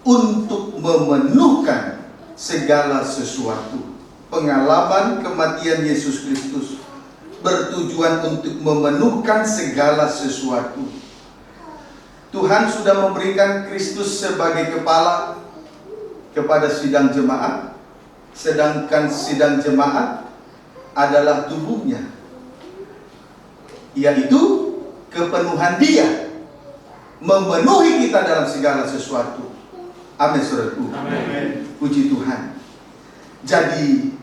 untuk memenuhkan segala sesuatu. Pengalaman kematian Yesus Kristus bertujuan untuk memenuhkan segala sesuatu. Tuhan sudah memberikan Kristus sebagai kepala kepada sidang jemaat, sedangkan sidang jemaat adalah tubuhnya, yaitu kepenuhan Dia memenuhi kita dalam segala sesuatu. Amin, saudaraku. Amin. Puji Tuhan. Jadi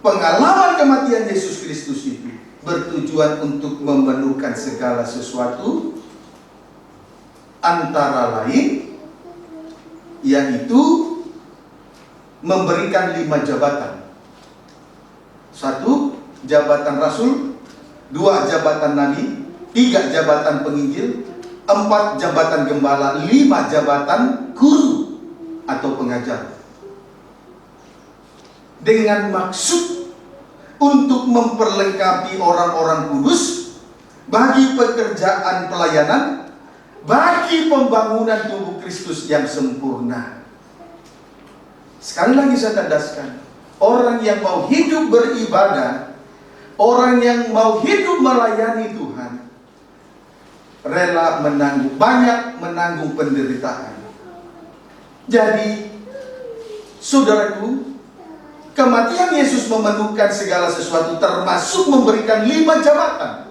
pengalaman kematian Yesus Kristus itu bertujuan untuk memenuhkan segala sesuatu, antara lain yaitu memberikan 5 jabatan. 1, jabatan rasul. 2, jabatan nabi. 3, jabatan penginjil. 4, jabatan gembala. 5, jabatan guru. atau pengajar. Dengan maksud untuk memperlengkapi orang-orang kudus bagi pekerjaan pelayanan, bagi pembangunan tubuh Kristus yang sempurna. Sekali lagi saya tandaskan, orang yang mau hidup beribadah, orang yang mau hidup melayani Tuhan, rela banyak menanggung penderitaan. Jadi, saudaraku, kematian Yesus memenuhkan segala sesuatu, termasuk memberikan 5 jabatan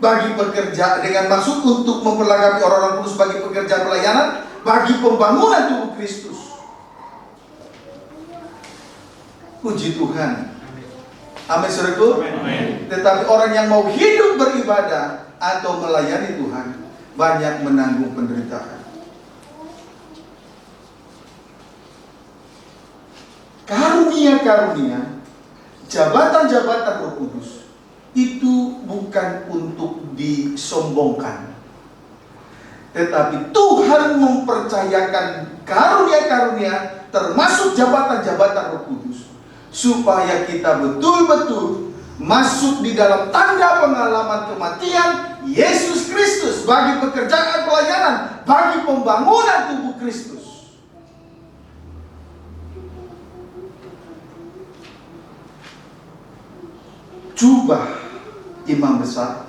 bagi pekerja, dengan maksud untuk memperlengkapi orang-orang kudus bagi pekerjaan pelayanan, bagi pembangunan tubuh Kristus. Puji Tuhan. Amin, saudaraku. Tetapi orang yang mau hidup beribadah atau melayani Tuhan, banyak menanggung penderitaan. Karunia-karunia, jabatan-jabatan Roh Kudus itu bukan untuk disombongkan, tetapi Tuhan mempercayakan karunia-karunia termasuk jabatan-jabatan Roh Kudus supaya kita betul-betul masuk di dalam tanda pengalaman kematian Yesus Kristus bagi pekerjaan pelayanan, bagi pembangunan tubuh Kristus. Jubah imam besar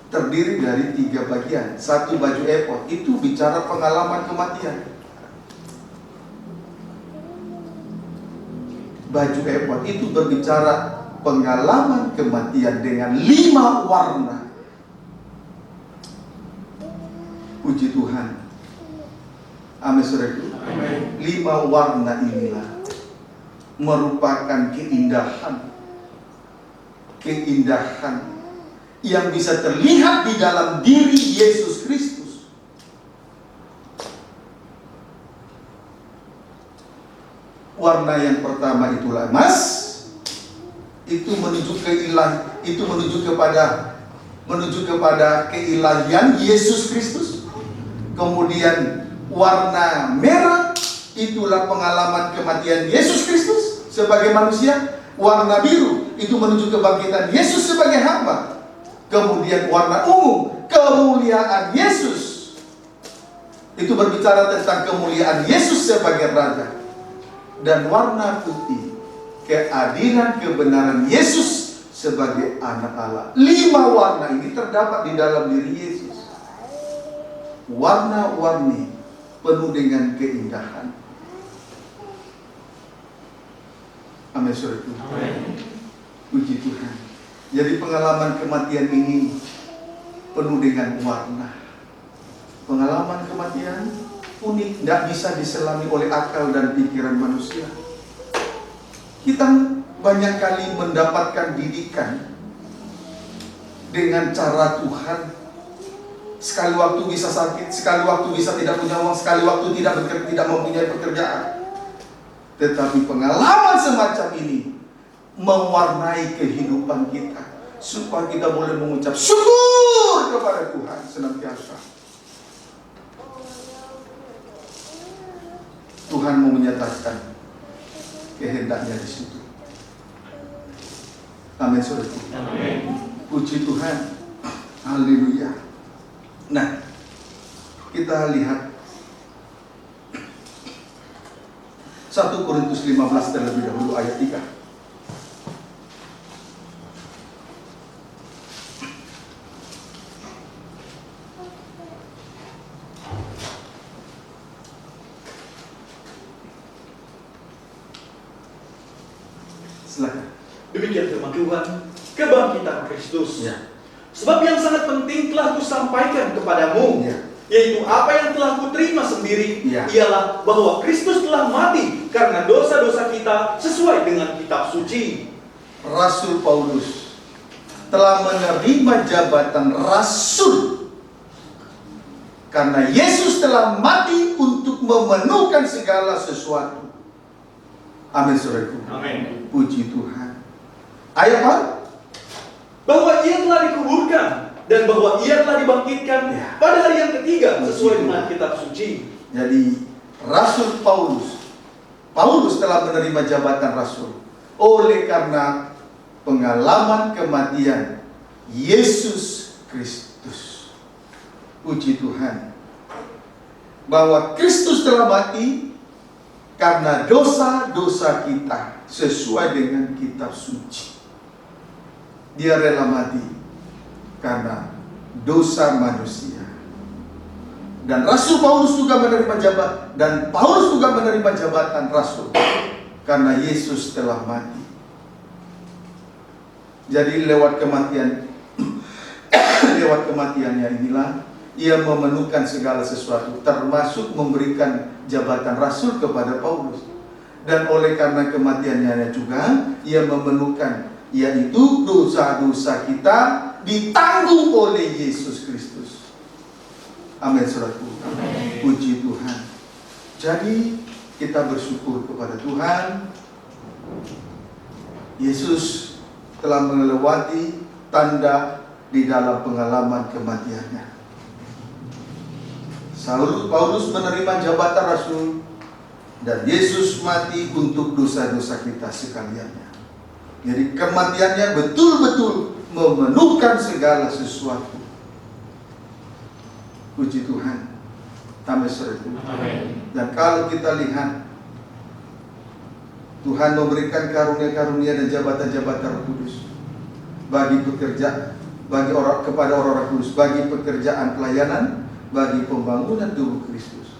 terdiri dari 3 bagian. 1 baju efod, itu bicara pengalaman kematian. Baju efod itu berbicara pengalaman kematian dengan 5 warna. Puji Tuhan. Amin, saudaraku. 5 warna inilah merupakan keindahan yang bisa terlihat di dalam diri Yesus Kristus. Warna yang pertama itulah emas, itu menuju kepada keilahian Yesus Kristus. Kemudian warna merah itulah pengalaman kematian Yesus Kristus sebagai manusia. Warna biru itu menuju kebangkitan Yesus sebagai hamba. Kemudian warna ungu, kemuliaan Yesus. Itu berbicara tentang kemuliaan Yesus sebagai raja. Dan warna putih, keadilan kebenaran Yesus sebagai anak Allah. 5 warna ini terdapat di dalam diri Yesus. Warna-warni penuh dengan keindahan. Amin, saudaraku. Puji Tuhan. Jadi pengalaman kematian ini penuh dengan warna. Pengalaman kematian unik, tidak bisa diselami oleh akal dan pikiran manusia. Kita banyak kali mendapatkan didikan dengan cara Tuhan. Sekali waktu bisa sakit, sekali waktu bisa tidak punya uang, sekali waktu tidak mempunyai pekerjaan. Tetapi pengalaman semacam ini mewarnai kehidupan kita, supaya kita boleh mengucap syukur kepada Tuhan senantiasa. Tuhan mau menyatakan kehendaknya di situ. Amin, saudara. Amin. Puji Tuhan. Haleluya. Nah, kita lihat 1 Korintus 15 terlebih dahulu ayat 3. Silakan. Demikian firman Tuhan, kebangkitan Kristus. Ya. Sebab yang sangat penting telah kusampaikan kepadamu, Ya. yaitu apa yang telah kuterima sendiri, Ya. ialah bahwa Kristus telah mati karena dosa-dosa kita sesuai dengan kitab suci. Rasul Paulus telah menerima jabatan rasul karena Yesus telah mati untuk memenuhkan segala sesuatu. Amin, saudaraku. Amin. Puji Tuhan. Ayat apa? Bahwa ia telah dikuburkan dan bahwa ia telah dibangkitkan Ya. pada hari yang ketiga sesuai dengan kitab suci. Jadi Rasul Paulus telah menerima jabatan rasul oleh karena pengalaman kematian Yesus Kristus. Puji Tuhan, bahwa Kristus telah mati karena dosa-dosa kita sesuai dengan kitab suci. Dia rela mati karena dosa manusia. Dan Rasul Paulus juga menerima jabatan rasul karena Yesus telah mati. Jadi lewat kematiannya inilah ia memenuhkan segala sesuatu, termasuk memberikan jabatan rasul kepada Paulus. Dan oleh karena kematiannya juga ia memenuhkan, yaitu dosa-dosa kita ditanggung oleh Yesus Kristus. Amin, saudaraku. Puji Tuhan. Jadi kita bersyukur kepada Tuhan. Yesus telah melewati tanda di dalam pengalaman kematiannya. Paulus menerima jabatan rasul dan Yesus mati untuk dosa-dosa kita sekaliannya. Jadi kematiannya betul-betul memenuhkan segala sesuatu. Puji Tuhan. Amin, saudaraku. Dan kalau kita lihat, Tuhan memberikan karunia-karunia dan jabatan-jabatan kudus kepada orang-orang kudus, bagi pekerjaan pelayanan, bagi pembangunan tubuh Kristus.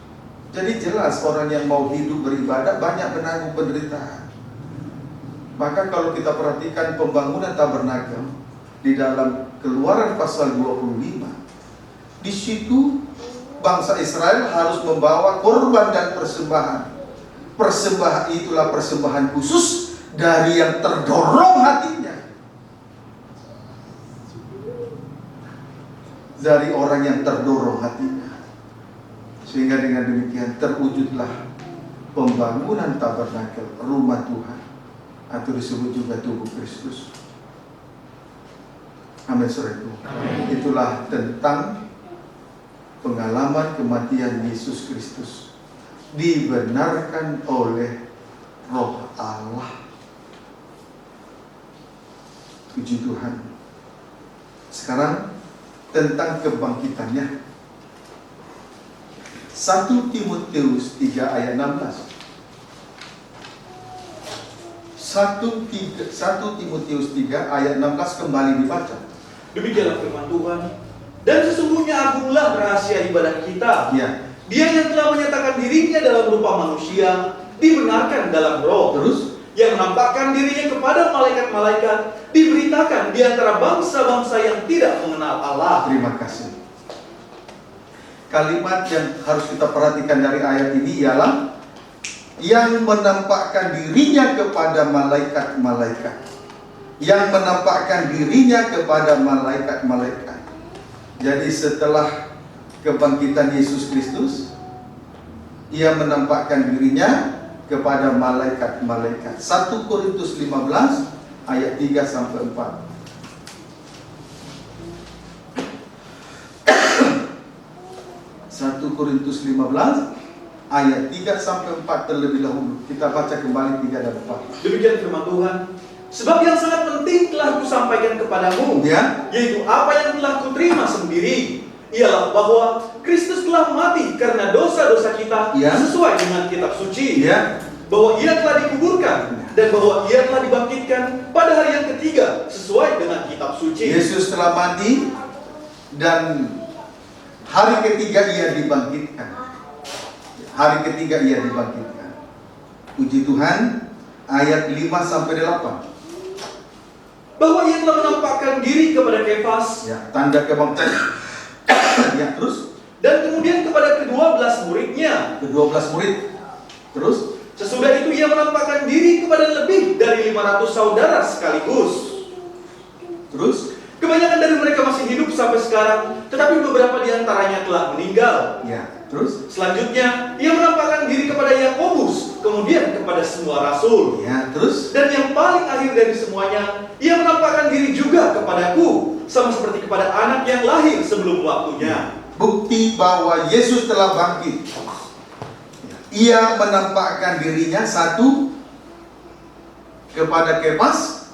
Jadi jelas orang yang mau hidup beribadah banyak menanggung penderitaan. Maka kalau kita perhatikan pembangunan tabernakel di dalam Keluaran pasal 25, di situ bangsa Israel harus membawa korban dan persembahan. Persembahan itulah persembahan khusus dari yang terdorong hatinya, dari orang yang terdorong hatinya. Sehingga dengan demikian terwujudlah pembangunan tabernakel, rumah Tuhan, atau disebut juga tubuh Kristus. Amin, saudaraku. Itulah tentang pengalaman kematian Yesus Kristus, dibenarkan oleh Roh Allah. Puji Tuhan. Sekarang tentang kebangkitannya. 1 Timotius 3 ayat 16. 1 Timotius 3 ayat 16 kembali dibaca. Demikianlah firman Tuhan. Dan sesungguhnya agunglah rahasia ibadah kita. Ya. Dia yang telah menyatakan dirinya dalam rupa manusia, dibenarkan dalam roh. Terus, yang menampakkan dirinya kepada malaikat-malaikat, diberitakan di antara bangsa-bangsa yang tidak mengenal Allah. terima kasih. Kalimat yang harus kita perhatikan dari ayat ini ialah yang menampakkan dirinya kepada malaikat-malaikat. Yang menampakkan dirinya kepada malaikat-malaikat. Jadi setelah kebangkitan Yesus Kristus, ia menampakkan dirinya kepada malaikat-malaikat. 1 Korintus 15 ayat 3 sampai 4. 1 Korintus 15 ayat 3 sampai 4 terlebih dahulu. Kita baca kembali 3 dan 4. Demikian firman Tuhan. Sebab yang sangat penting telah kusampaikan kepadamu, Ya. yaitu apa yang telah kuterima sendiri, ialah bahwa Kristus telah mati karena dosa-dosa kita, Ya. sesuai dengan kitab suci. Ya. Bahwa ia telah dikuburkan dan bahwa ia telah dibangkitkan pada hari yang ketiga sesuai dengan kitab suci. Yesus telah mati dan hari ketiga ia dibangkitkan. Hari ketiga ia dibangkitkan. Puji Tuhan. Ayat 5 sampai 8. Bahwa ia telah menampakkan diri kepada Kefas, Ya, tanda kebangkitan. Ya, terus dan kemudian kepada ke-12 muridnya. ke-12 murid. Terus Sesudah itu ia menampakkan diri kepada lebih dari 500 saudara sekaligus. terus Kebanyakan dari mereka masih hidup sampai sekarang, tetapi beberapa di antaranya telah meninggal. ya, terus Selanjutnya, ia menampakkan diri kepada Yakobus, kemudian kepada semua rasul. ya, terus Dan yang paling akhir dari semuanya, ia menampakkan diri juga kepadaku, sama seperti kepada anak yang lahir sebelum waktunya. bukti bahwa Yesus telah bangkit. Ya. ia menampakkan dirinya satu kepada Kefas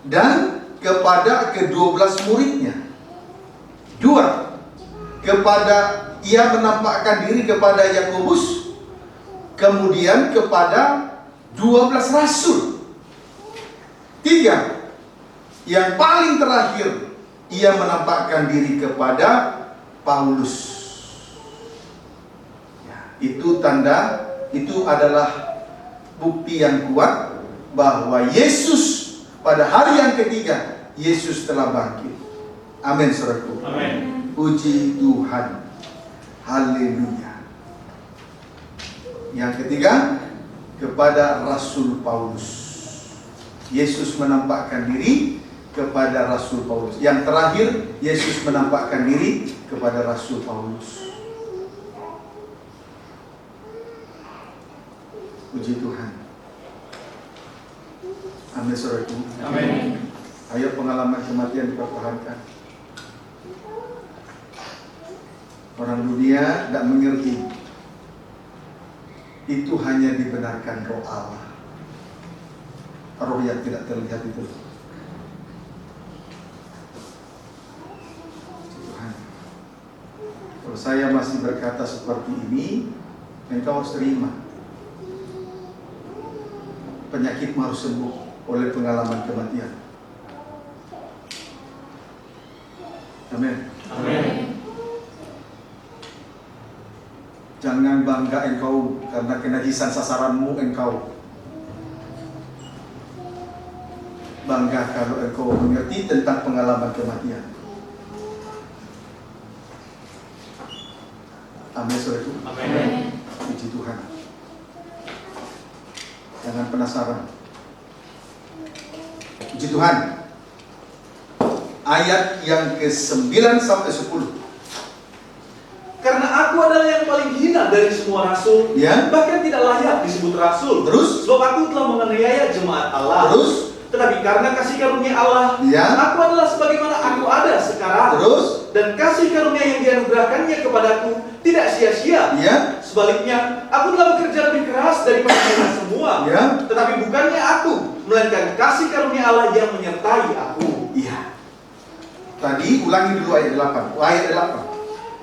dan kepada ke-12 muridnya. Dua, ia menampakkan diri kepada Yakobus, kemudian kepada 12 rasul. Tiga, yang paling terakhir, ia menampakkan diri kepada Paulus. Ya, itu adalah bukti yang kuat bahwa Yesus pada hari yang ketiga, Yesus telah bangkit. Amin, saudaraku. Amin. Puji Tuhan. Haleluya. Yang ketiga, kepada Rasul Paulus. Yesus menampakkan diri kepada Rasul Paulus. Yang terakhir, Yesus menampakkan diri kepada Rasul Paulus. Puji Tuhan. Amin, saudaraku. Amin. Ayo pengalaman kematian dipertahankan. Orang dunia tidak mengerti. Itu hanya dibenarkan roh Allah. Roh yang tidak terlihat itu. Tuhan. Kalau saya masih berkata seperti ini, engkau harus terima. Penyakitmu harus sembuh oleh pengalaman kematian. Amin. Amin. Jangan bangga engkau karena kenajisan sasaranmu engkau. Bangga kalau engkau mengerti tentang pengalaman kematian. Amin, saudaraku. Amin. Puji Tuhan. Jangan penasaran. Puji Tuhan. Ayat yang ke-9 sampai 10. Karena aku adalah yang paling hina dari semua rasul, Ya. bahkan tidak layak disebut rasul. Terus? Sebab aku telah menganiaya jemaat Allah. Terus? Tetapi karena kasih karunia Allah, Ya. aku adalah sebagaimana aku ada sekarang. Terus? Dan kasih karunia yang dianugerahkannya kepadaku tidak sia-sia. Ya. Sebaliknya, aku telah bekerja lebih keras daripada mereka semua. Ya. Tetapi bukannya aku, melainkan kasih karunia Allah yang menyertai aku. Iya. Tadi ulangi dulu ayat 8. Ayat 8.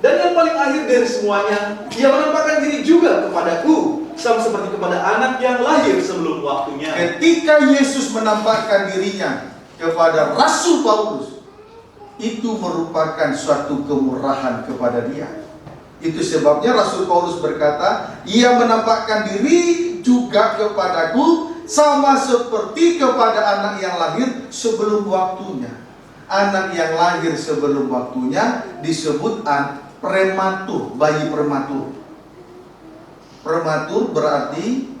Dan yang paling akhir dari semuanya, ia menampakkan diri juga kepadaku, sama seperti kepada anak yang lahir sebelum waktunya. Ketika Yesus menampakkan dirinya kepada Rasul Paulus, itu merupakan suatu kemurahan kepada dia. Itu sebabnya Rasul Paulus berkata, ia menampakkan diri juga kepadaku sama seperti kepada anak yang lahir sebelum waktunya. Anak yang lahir sebelum waktunya disebut prematur, bayi prematur.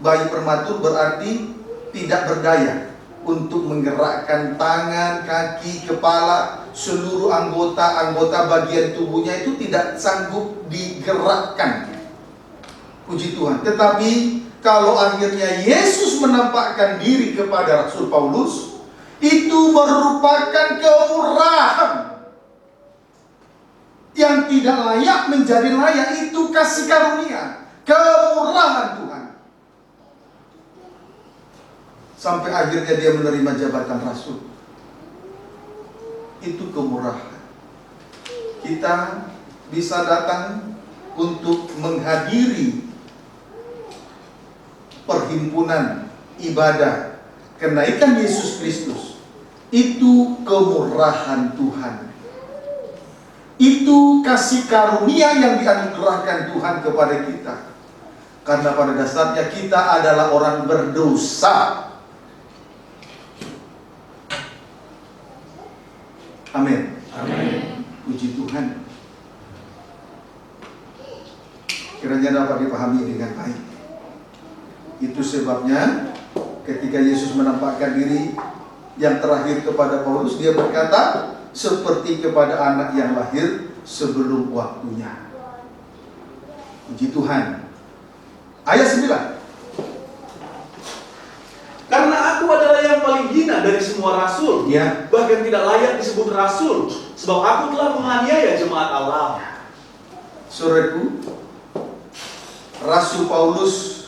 Bayi prematur berarti tidak berdaya untuk menggerakkan tangan, kaki, kepala, seluruh anggota bagian tubuhnya itu tidak sanggup digerakkan. Puji Tuhan. Tetapi kalau akhirnya Yesus menampakkan diri kepada Rasul Paulus, itu merupakan kemurahan yang tidak layak menjadi layak. Itu kasih karunia, kemurahan Tuhan. Sampai akhirnya dia menerima jabatan rasul. Itu kemurahan. Kita bisa datang untuk menghadiri perhimpunan ibadah kenaikan Yesus Kristus. Itu kemurahan Tuhan. Itu kasih karunia yang dianugerahkan Tuhan kepada kita. Karena pada dasarnya kita adalah orang berdosa. Amin. Amin. Puji Tuhan. Kiranya dapat dipahami dengan baik. Itu sebabnya ketika Yesus menampakkan diri yang terakhir kepada Paulus, dia berkata seperti kepada anak yang lahir sebelum waktunya. Puji Tuhan. Ayat 9. Karena aku adalah yang paling hina dari semua rasul, Ya. bahkan tidak layak disebut rasul, sebab aku telah menganiaya jemaat Allah. Saudaraku, Rasul Paulus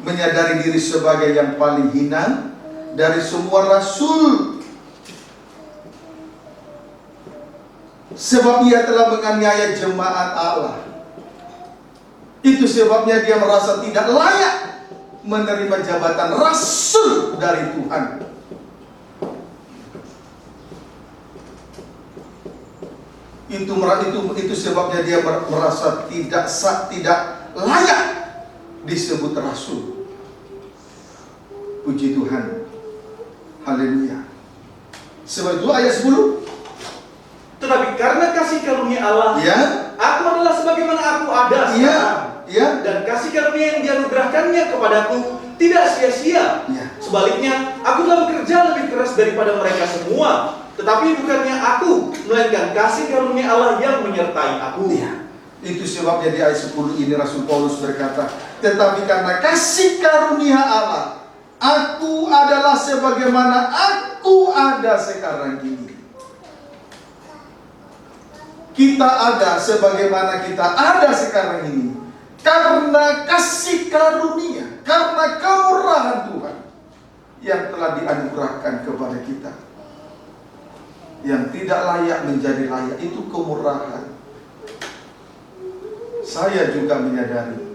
menyadari diri sebagai yang paling hina dari semua rasul, sebab ia telah menganiaya jemaat Allah. Itu sebabnya dia merasa tidak layak menerima jabatan rasul dari Tuhan. Itu sebabnya dia merasa tidak layak disebut rasul. Puji Tuhan. Haleluya. Sebab itu ayat 10. Tetapi karena kasih karunia Allah, Ya, aku adalah sebagaimana aku ada ya, sekarang. ya, Dan kasih karunia yang dianugerahkannya kepadaku tidak sia-sia. ya. Sebaliknya, aku telah bekerja lebih keras daripada mereka semua. Tetapi bukannya aku, melainkan kasih karunia Allah yang menyertai aku. Ya. Itu sebabnya di ayat 10 ini Rasul Paulus berkata, tetapi karena kasih karunia Allah, aku adalah sebagaimana aku ada sekarang ini. Kita ada sebagaimana kita ada sekarang ini karena kasih karunia, karena kemurahan Tuhan yang telah dianugerahkan kepada kita. Yang tidak layak menjadi layak, itu kemurahan. Saya juga menyadari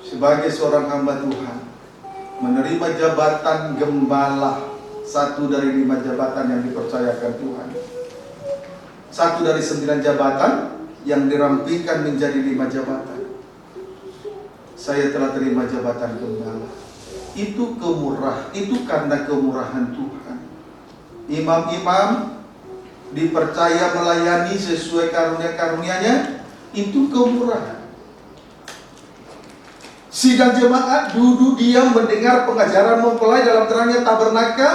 sebagai seorang hamba Tuhan, menerima jabatan gembala, satu dari 5 jabatan yang dipercayakan Tuhan, satu dari 9 jabatan yang dirampingkan menjadi 5 jabatan. Saya telah terima jabatan gembala. Itu itu karena kemurahan Tuhan. Imam-imam dipercaya melayani sesuai karunia-karunia-Nya, itu kemurahan. Sidang jemaat duduk diam mendengar pengajaran mempelai dalam terangnya tabernakel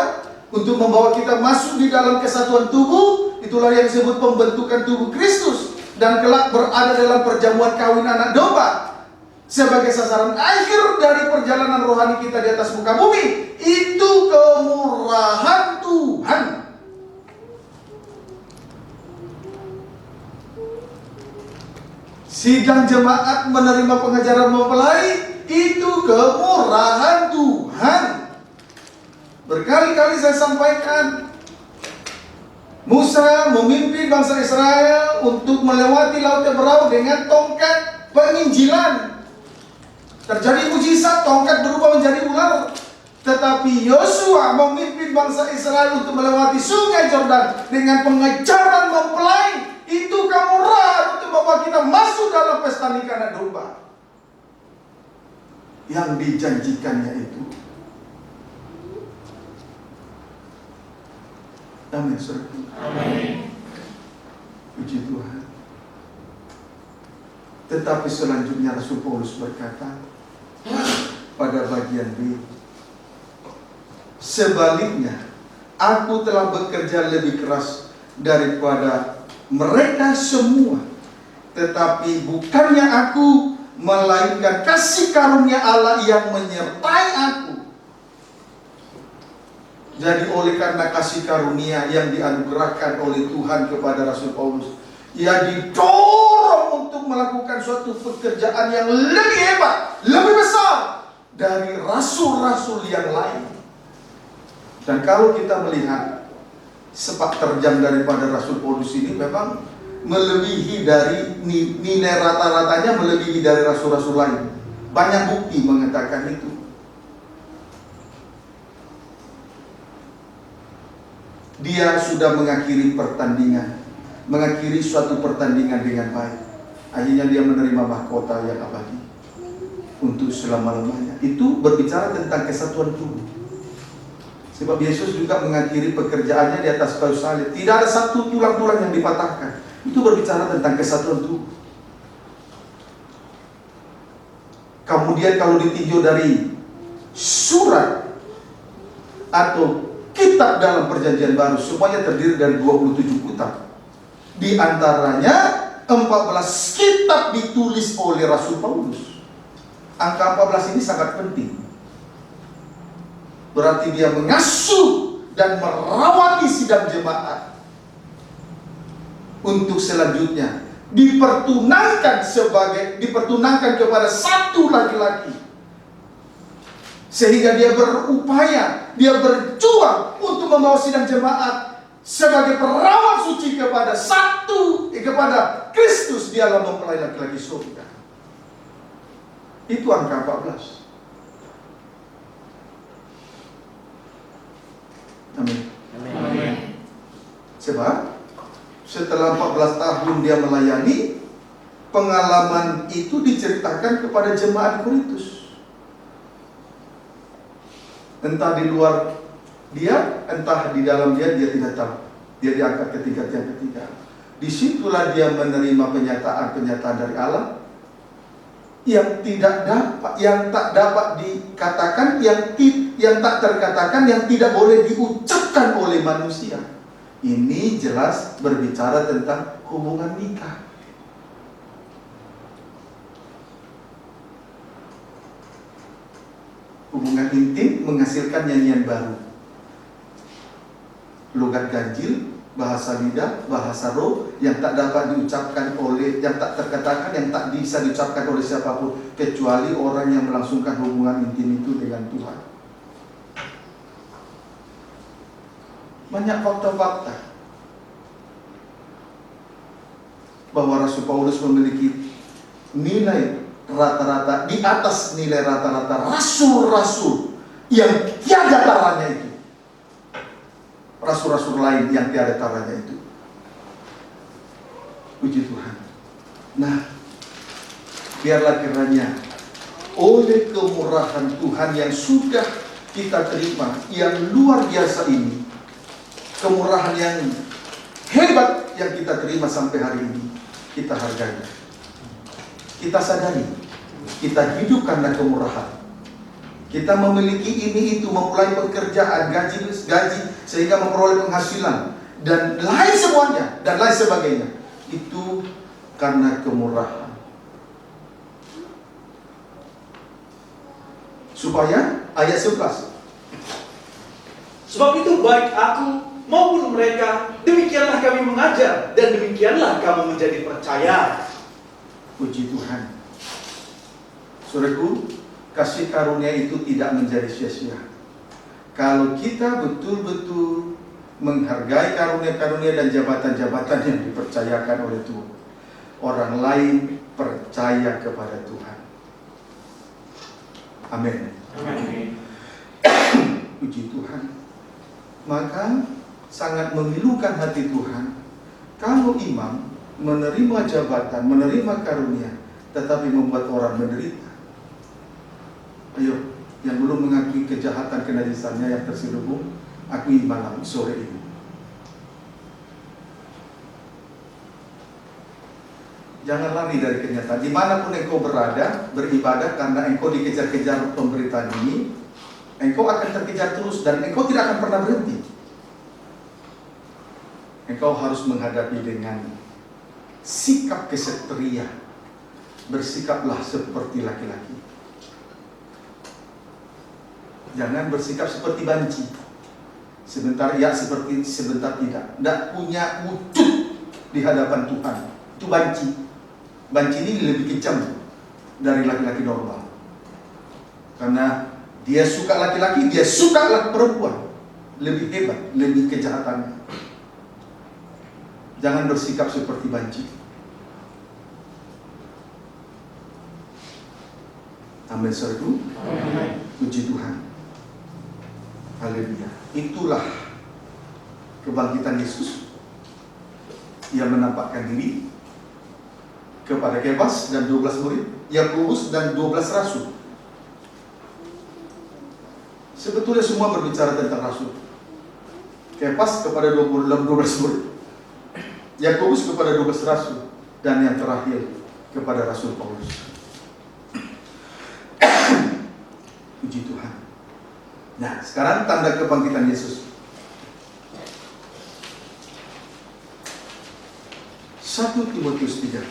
untuk membawa kita masuk di dalam kesatuan tubuh. Itulah yang disebut pembentukan tubuh Kristus, dan kelak berada dalam perjamuan kawin anak domba sebagai sasaran akhir dari perjalanan rohani kita di atas muka bumi. Itu kemurahan Tuhan. Sidang jemaat menerima pengajaran mempelai, itu kemurahan Tuhan. Berkali-kali saya sampaikan, Musa memimpin bangsa Israel untuk melewati Laut Teberau dengan tongkat penginjilan. Terjadi mujizat, tongkat berubah menjadi ular. Tetapi Yosua memimpin bangsa Israel untuk melewati sungai Yordan dengan pengajaran mempelai. Itu kemurahan untuk membawa kita masuk dalam pesta nikah anak domba. Yang dijanjikannya itu. Amin, saudara. Amin. Puji Tuhan. Tetapi selanjutnya Rasul Paulus berkata pada bagian B, sebaliknya, aku telah bekerja lebih keras daripada mereka semua. Tetapi bukannya aku, melainkan kasih karunia Allah yang menyertai aku. Jadi oleh karena kasih karunia yang dianugerahkan oleh Tuhan kepada Rasul Paulus, ia didorong untuk melakukan suatu pekerjaan yang lebih hebat, lebih besar dari rasul-rasul yang lain. Dan kalau kita melihat sepak terjang daripada Rasul Paulus ini, memang melebihi dari nilai rata-ratanya, melebihi dari rasul-rasul lain. Banyak bukti mengatakan itu. Dia sudah mengakhiri pertandingan, mengakhiri suatu pertandingan dengan baik. Akhirnya dia menerima mahkota yang abadi untuk selama-lamanya. Itu berbicara tentang kesatuan tubuh. Sebab Yesus juga mengakhiri pekerjaannya di atas kayu salib. Tidak ada satu tulang-tulang yang dipatahkan. Itu berbicara tentang kesatuan tubuh. Kemudian kalau ditinjau dari surat atau kitab dalam perjanjian baru, semuanya terdiri dari 27 kitab. Di antaranya 14 kitab ditulis oleh Rasul Paulus. Angka 14 ini sangat penting. Berarti dia mengasuh dan merawati sidang jemaat untuk selanjutnya dipertunangkan kepada satu laki-laki, sehingga dia berupaya, dia berjuang untuk membawa sidang jemaat sebagai perawan suci kepada kepada Kristus di dalam mempelai laki-laki surga. Itu angka 14. Amin. Amin. Sebab setelah 14 tahun dia melayani, pengalaman itu diceritakan kepada jemaat Korintus. Entah di luar dia, entah di dalam dia tidak tahu. Dia diangkat ke tingkat yang ketiga. Disitulah dia menerima penyataan-penyataan dari Allah yang tak dapat dikatakan, yang tak terkatakan, yang tidak boleh diucapkan oleh manusia. Ini jelas berbicara tentang hubungan nikah. Hubungan intim menghasilkan nyanyian baru. Logat ganjil, bahasa lidah, bahasa roh yang tak dapat diucapkan yang tak terkatakan, yang tak bisa diucapkan oleh siapapun kecuali orang yang melangsungkan hubungan intim itu dengan Tuhan. Banyak fakta-fakta bahwa Rasul Paulus memiliki nilai rata-rata di atas nilai rata-rata rasul-rasul yang tiada taranya itu. Rasul-rasul lain yang tiada taranya itu. Puji Tuhan. Nah, biarlah kiranya oleh kemurahan Tuhan yang sudah kita terima, yang luar biasa ini, kemurahan yang hebat yang kita terima sampai hari ini, kita hargai, kita sadari, kita hidup karena kemurahan. Kita memiliki ini itu, memulai pekerjaan, gaji sehingga memperoleh penghasilan dan lain semuanya dan lain sebagainya, itu karena kemurahan. Supaya ayat 11, sebab itu baik aku maupun mereka, demikianlah kami mengajar, dan demikianlah kamu menjadi percaya. Puji Tuhan. Saudaraku, kasih karunia itu tidak menjadi sia-sia kalau kita betul-betul menghargai karunia-karunia dan jabatan-jabatan yang dipercayakan oleh Tuhan. Orang lain percaya kepada Tuhan. Amin. Amin. Puji Tuhan. Maka sangat memilukan hati Tuhan kalau imam menerima jabatan, menerima karunia, tetapi membuat orang menderita. Ayo, yang belum mengakui kejahatan kenajisannya yang terselubung, akui malam sore ini. Jangan lari dari kenyataan. Dimanapun engkau berada, beribadah, karena engkau dikejar-kejar pemberitaan ini, engkau akan terkejar terus dan engkau tidak akan pernah berhenti. Engkau harus menghadapi dengan sikap kesatria. Bersikaplah seperti laki-laki. Jangan bersikap seperti banci. Sebentar ya, sebentar tidak. Tidak punya wujud di hadapan Tuhan. Itu banci. Banci ini lebih kejam dari laki-laki normal. Karena dia suka laki-laki, dia suka laki perempuan. Lebih hebat, lebih kejahatannya. Jangan bersikap seperti banci. Amin, saudaraku. Puji Tuhan. Haleluya. Itulah kebangkitan Yesus. Ia menampakkan diri kepada Kefas dan 12 murid, Yakobus dan 12 rasul. Sebetulnya semua berbicara tentang rasul. Kefas kepada 12 murid, Yakobus kepada 12 rasul, dan yang terakhir kepada Rasul Paulus. Puji Tuhan. Nah, sekarang tanda kebangkitan Yesus. 1 Timotius 3.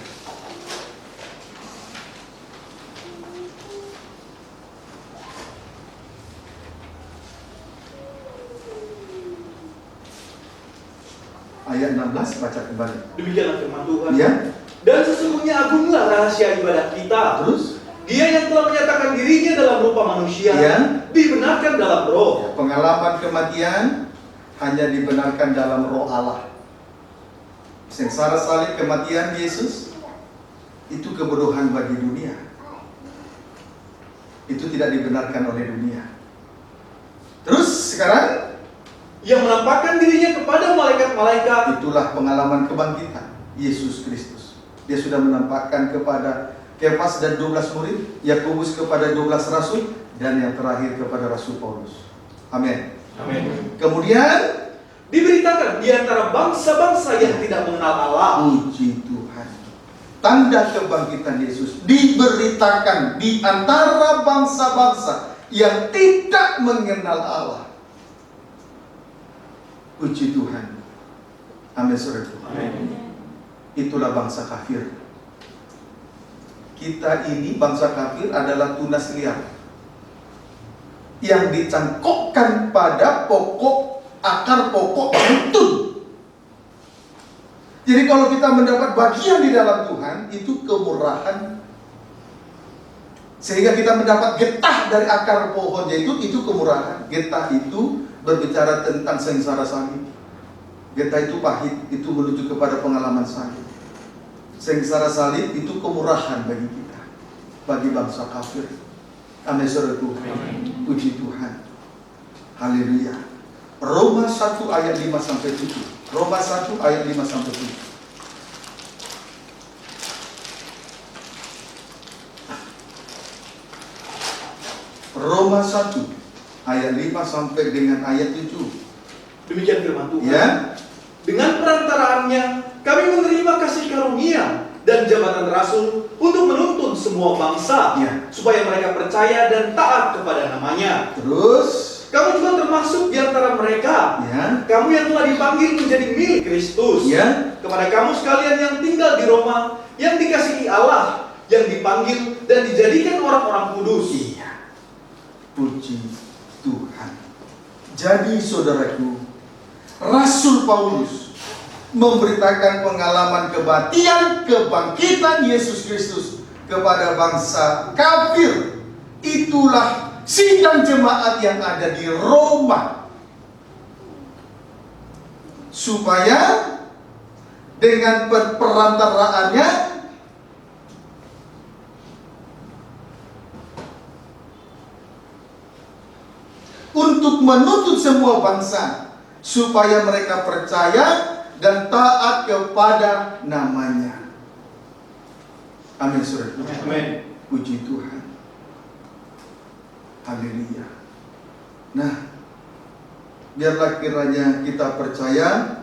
Ayat 16, baca kembali. Demikianlah firman Tuhan. Ya. Dan sesungguhnya agunglah rahasia ibadah kita. Terus Dia yang telah menyatakan dirinya dalam rupa manusia, Ya. dibenarkan dalam roh. pengalaman kematian hanya dibenarkan dalam roh Allah. Sengsara salib kematian Yesus itu kebodohan bagi dunia. Itu tidak dibenarkan oleh dunia. Terus sekarang Yang menampakkan dirinya kepada malaikat-malaikat. itulah pengalaman kebangkitan Yesus Kristus. Dia sudah menampakkan kepada Kefas dan 12 murid, Yakobus kepada 12 rasul, dan yang terakhir kepada Rasul Paulus. Amin. Amin. Kemudian Diberitakan di antara bangsa-bangsa yang tidak mengenal Allah. puji Tuhan, tanda kebangkitan Yesus diberitakan di antara bangsa-bangsa yang tidak mengenal Allah. Puji Tuhan. Amin, saudaraku. Amin. Itulah bangsa kafir. Kita ini bangsa kafir adalah tunas liar yang dicangkokkan pada pokok, akar pokok betul. Jadi kalau kita mendapat bagian di dalam Tuhan, itu kemurahan. Sehingga kita mendapat getah dari akar pohonnya itu kemurahan. Getah itu berbicara tentang sengsara salib. Getah itu pahit, itu menuju kepada pengalaman salib. Sengsara salib itu kemurahan bagi kita, bagi bangsa kafir. Amin, saudaraku. Puji Tuhan. Haleluya. Roma 1 ayat 5 sampai 7. Roma 1 ayat 5 sampai 7. Roma 1 ayat 5 sampai dengan ayat 7. Demikian firman Tuhan. Ya. Dengan perantaraannya kami menerima kasih karunia dan jabatan rasul untuk menuntun semua bangsa, Ya. supaya mereka percaya dan taat kepada namanya. Terus Kamu juga termasuk di antara mereka. ya. Kamu yang telah dipanggil menjadi milik Kristus. Ya. Kepada kamu sekalian yang tinggal di Roma, yang dikasihi Allah, yang dipanggil dan dijadikan orang-orang kudus. Iya. Puji Tuhan. Jadi saudaraku, Rasul Paulus memberitakan pengalaman kebangkitan Yesus Kristus kepada bangsa kafir. Itulah sidang jemaat yang ada di Roma, supaya dengan perantaraannya untuk menuntut semua bangsa, supaya mereka percaya dan taat kepada namanya. Amin, saudara. Amin. Puji Tuhan. Haleluya. Nah, biarlah kiranya kita percaya,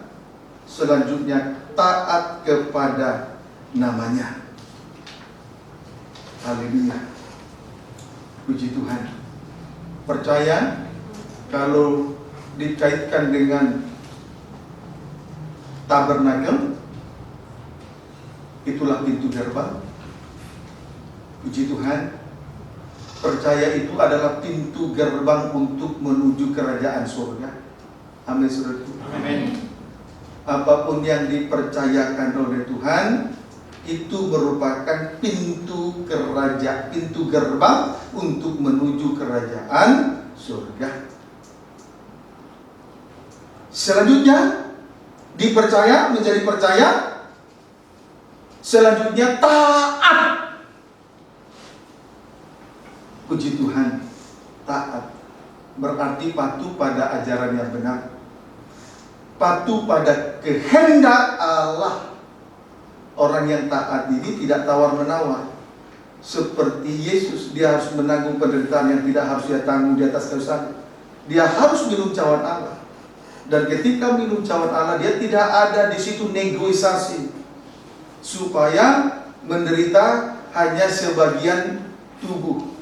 selanjutnya taat kepada namanya. Haleluya. Puji Tuhan. Percaya kalau dikaitkan dengan tabernakel, itulah pintu gerbang. Puji Tuhan. Percaya itu adalah pintu gerbang untuk menuju kerajaan surga. Amin, saudaraku. Amin. Apapun yang dipercayakan oleh Tuhan, itu merupakan pintu gerbang untuk menuju kerajaan surga. Selanjutnya dipercaya, menjadi percaya. Selanjutnya taat. Puji Tuhan. Taat berarti patuh pada ajaran yang benar, patuh pada kehendak Allah. Orang yang taat ini tidak tawar-menawar. Seperti Yesus, dia harus menanggung penderitaan yang tidak harus dia tanggung di atas kayu salib. Dia harus minum cawan Allah. Dan ketika minum cawan Allah, dia tidak ada di situ negosiasi supaya menderita hanya sebagian tubuh.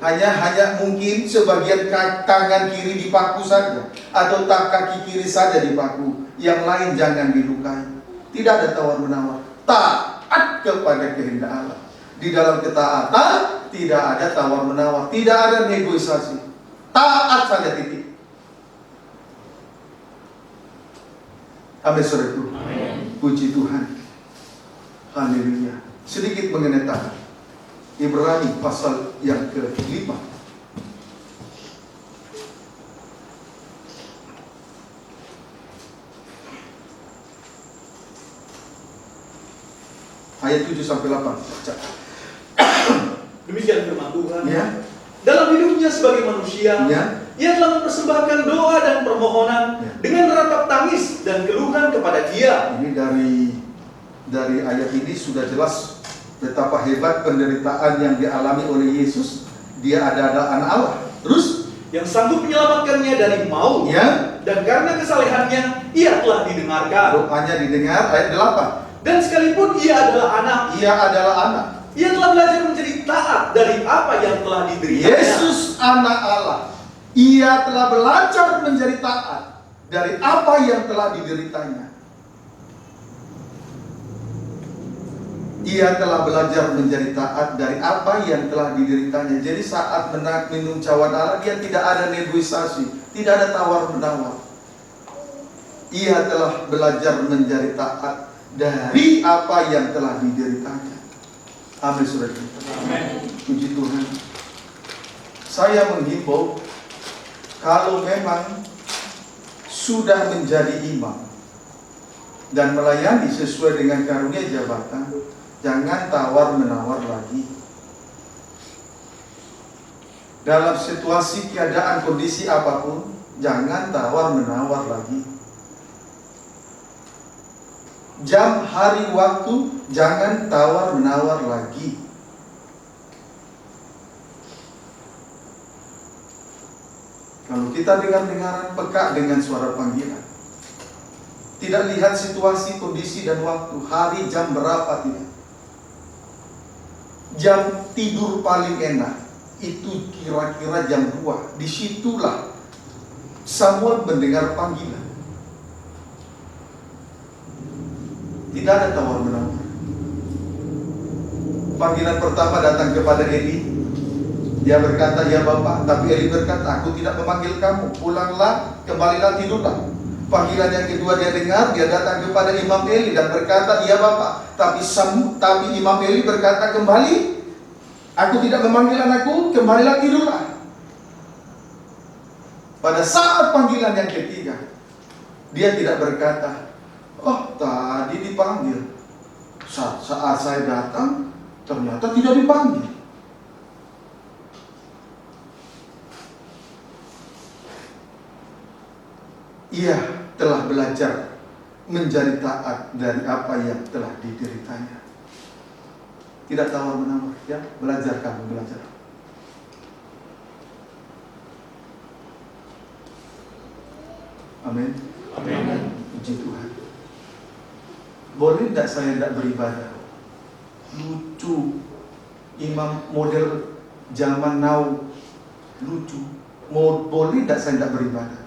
Hanya mungkin sebagian tangan kiri dipaku saja, atau kaki kiri saja dipaku, yang lain jangan dilukai. Tidak ada tawar-menawar. Taat kepada kehendak Allah. Di dalam ketaatan tidak ada tawar-menawar, tidak ada negosiasi. Taat saja, titik. Amin, saudaraku. Puji Tuhan. Haleluya. Sedikit mengenai taat. Ibrani pasal yang ke-5. Ayat 7 sampai 8. Baca. Demikian firman Tuhan. Ya. Dalam hidupnya sebagai manusia, Ya. ia telah mempersembahkan doa dan permohonan Ya. dengan ratap tangis dan keluhan kepada Dia. Ini dari ayat ini sudah jelas betapa hebat penderitaan yang dialami oleh Yesus. Dia adalah anak Allah. Terus, Yang sanggup menyelamatkannya dari maut. ya, Dan karena kesalehannya, ia telah didengarkan. doanya didengar. Ayat 8. Dan sekalipun ia adalah anak, Ia adalah anak. ia telah belajar menjadi taat dari apa yang telah dideritanya. Yesus anak Allah. Ia telah belajar menjadi taat dari apa yang telah dideritanya. Ia telah belajar menjadi taat dari apa yang telah dideritanya. Jadi saat minum cawan Allah, dia tidak ada negosiasi, tidak ada tawar-menawar. Ia telah belajar menjadi taat dari apa yang telah dideritanya. Amin, saudara. Amin. Puji Tuhan. Saya menghimbau, kalau memang sudah menjadi imam dan melayani sesuai dengan karunia jabatan, jangan tawar-menawar lagi. Dalam situasi keadaan kondisi apapun, jangan tawar-menawar lagi. Jam, hari, waktu, jangan tawar-menawar lagi. Kalau kita dengar-dengaran, peka dengan suara panggilan. Tidak lihat situasi, kondisi, dan waktu, hari, jam berapa, tidak. Jam tidur paling enak itu kira-kira jam 2. Disitulah Samuel mendengar panggilan. Tidak ada tawar-menawar. Panggilan pertama datang kepada Eli. Dia berkata, ya Bapak. Tapi Eli berkata, aku tidak memanggil kamu. Pulanglah, kembalilah, tidurlah. Panggilan yang kedua dia dengar, dia datang kepada Imam Eli dan berkata, iya Bapak. Tapi Imam Eli berkata kembali, aku tidak memanggil anakku, kembalilah, tidurlah. Pada saat panggilan yang ketiga, dia tidak berkata, oh tadi dipanggil. Saat saya datang, ternyata tidak dipanggil. Ia telah belajar menjadi taat dari apa yang telah dideritanya. Tidak tawar-menawar, ya. Belajar kamu, belajar. Amin. Amin. Puji Tuhan. Boleh tidak saya tidak beribadah? Lucu. Imam model zaman now lucu. Boleh tidak saya tidak beribadah?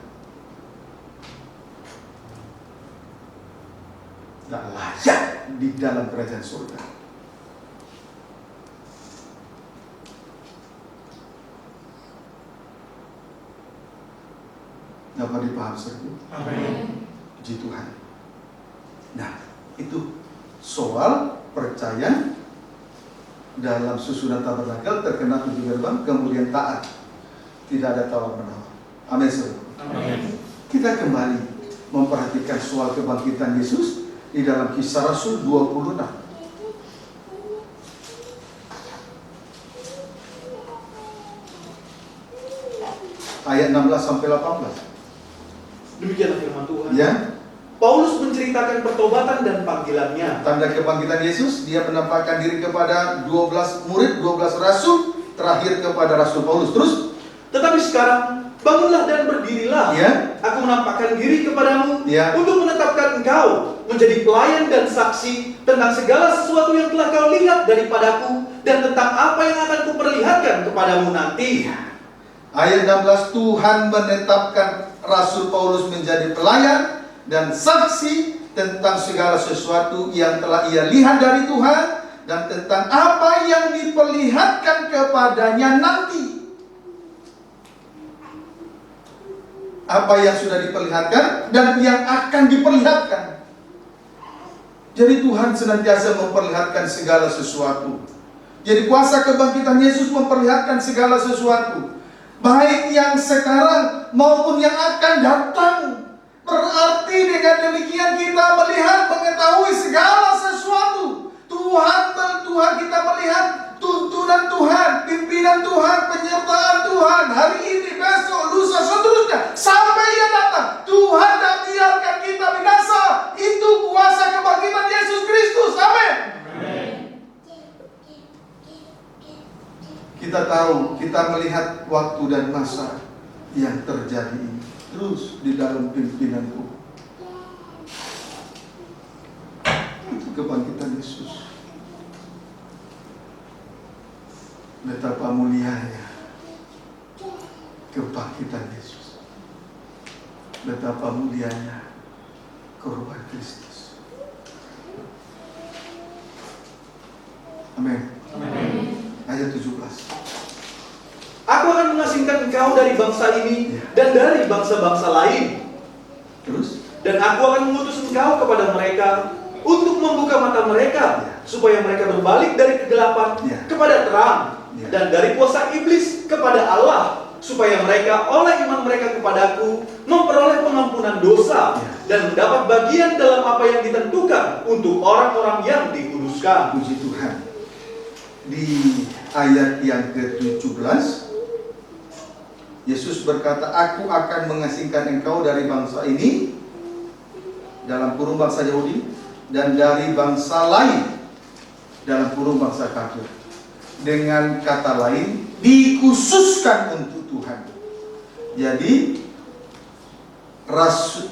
Tidak layak di dalam kerajaan surga. Dapat dipahami saudara? Amin. Puji Tuhan. Nah, itu soal percaya dalam susunan tabernakel terkena 7 gerbang, kemudian taat. Tidak ada tawar-menawar. Amin, saudara. Amin. Kita kembali memperhatikan soal kebangkitan Yesus di dalam Kisah Rasul 26. Ayat 16 sampai 18. Demikianlah firman Tuhan. Ya, Paulus menceritakan pertobatan dan panggilannya. tanda kebangkitan Yesus, dia menampakkan diri kepada 12 murid, 12 rasul, terakhir kepada Rasul Paulus. Terus, Tetapi sekarang, bangunlah dan berdirilah. ya, Aku menampakkan diri kepadamu Ya. untuk menetapkan engkau menjadi pelayan dan saksi tentang segala sesuatu yang telah kau lihat daripadaku dan tentang apa yang akan kuperlihatkan kepadamu nanti. ayat 16, Tuhan menetapkan Rasul Paulus menjadi pelayan dan saksi tentang segala sesuatu yang telah ia lihat dari Tuhan dan tentang apa yang diperlihatkan kepadanya nanti. Apa yang sudah diperlihatkan dan yang akan diperlihatkan. Jadi Tuhan senantiasa memperlihatkan segala sesuatu. Jadi kuasa kebangkitan Yesus memperlihatkan segala sesuatu, baik yang sekarang maupun yang akan datang. Berarti dengan demikian kita melihat, mengetahui segala sesuatu. Tuhan kita melihat tuntunan Tuhan, pimpinan Tuhan, penyertaan Tuhan hari ini, besok, lusa, seterusnya sampai Ia datang. Tuhan tak biarkan kita binasa. Itu kuasa kebangkitan Yesus Kristus. Amin. Kita tahu, kita melihat waktu dan masa yang terjadi ini terus di dalam pimpinan Tuhan. Itu kebangkitan Yesus. Betapa mulianya kebangkitan Yesus. Betapa mulianya korban Kristus. Amin. Ayat 17. Aku akan mengasingkan engkau dari bangsa ini dan dari bangsa-bangsa lain. Terus? Dan aku akan mengutus engkau kepada mereka untuk membuka mata mereka, supaya mereka berbalik dari kegelapan kepada terang, dan dari kuasa iblis kepada Allah, supaya mereka oleh iman mereka kepadaku memperoleh pengampunan dosa dan mendapat bagian dalam apa yang ditentukan untuk orang-orang yang dikuduskan. Puji Tuhan. Di ayat yang ke-17, Yesus berkata, aku akan mengasingkan engkau dari bangsa ini, dalam kurung bangsa Yahudi, dan dari bangsa lain, dalam kurung bangsa kafir. Dengan kata lain, dikhususkan untuk Tuhan. Jadi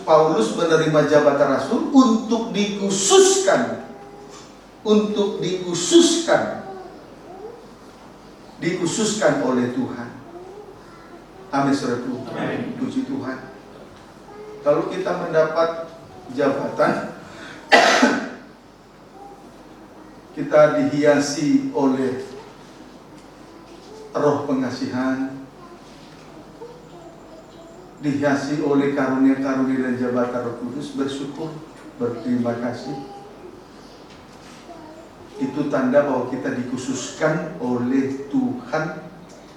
Paulus menerima jabatan rasul untuk dikhususkan, dikhususkan oleh Tuhan. Amin, saudaraku. Puji Tuhan. Kalau kita mendapat jabatan, kita dihiasi oleh roh pengasihan, dihiasi oleh karunia-karunia dan jabatan Roh Kudus, bersyukur, berterima kasih. Itu tanda bahwa kita dikhususkan oleh Tuhan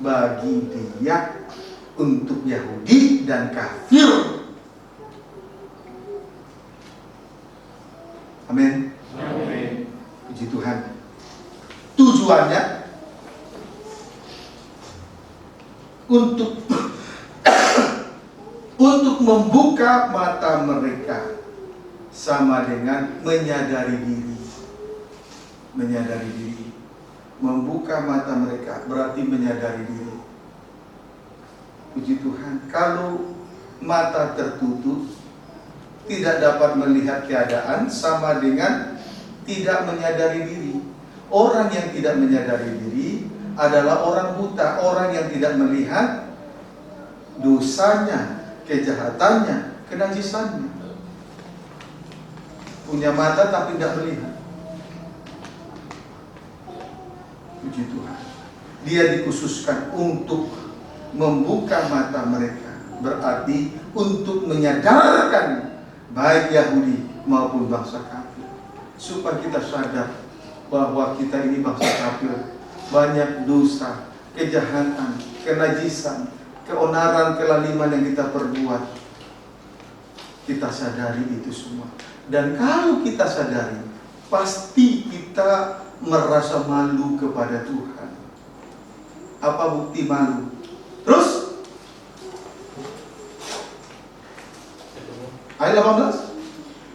bagi Dia untuk Yahudi dan kafir. Amin. Puji Tuhan. Tujuannya untuk membuka mata mereka, sama dengan menyadari diri. Membuka mata mereka berarti menyadari diri. Puji Tuhan. Kalau mata tertutup, tidak dapat melihat keadaan, sama dengan tidak menyadari diri. Orang yang tidak menyadari diri adalah orang buta, orang yang tidak melihat dosanya, kejahatannya, kenajisannya. Punya mata tapi tidak melihat. Puji Tuhan. Dia dikhususkan untuk membuka mata mereka, berarti untuk menyadarkan baik Yahudi maupun bangsa kafir, supaya kita sadar bahwa kita ini bangsa kafir, banyak dosa, kejahatan, kenajisan, keonaran, kelaliman yang kita perbuat. Kita sadari itu semua. Dan kalau kita sadari, pasti kita merasa malu kepada Tuhan. Apa bukti malu? Terus ayat 18,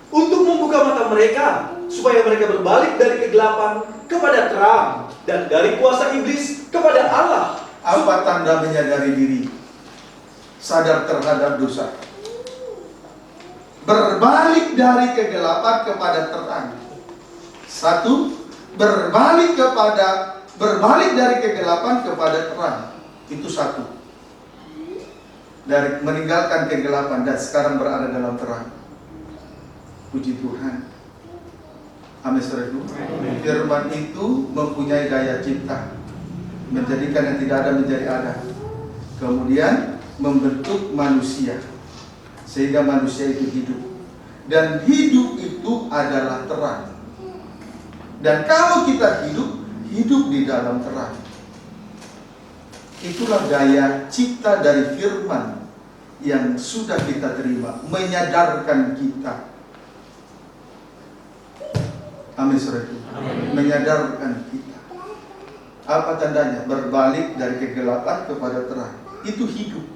untuk membuka mata mereka, supaya mereka berbalik dari kegelapan kepada terang, dan dari kuasa iblis kepada Allah. apa tanda menyadari diri? Sadar terhadap dosa. Berbalik dari kegelapan kepada terang. Satu, berbalik dari kegelapan kepada terang. Itu satu. Dari meninggalkan kegelapan dan sekarang berada dalam terang. Puji Tuhan. Amin, saudaraku. Firman itu mempunyai daya cipta, menjadikan yang tidak ada menjadi ada. Kemudian membentuk manusia, sehingga manusia itu hidup. Dan hidup itu adalah terang. Dan kalau kita hidup di dalam terang. Itulah daya cipta dari firman yang sudah kita terima, menyadarkan kita. Amin, saudaraku. Menyadarkan kita. Apa tandanya? Berbalik dari kegelapan kepada terang. Itu hidup.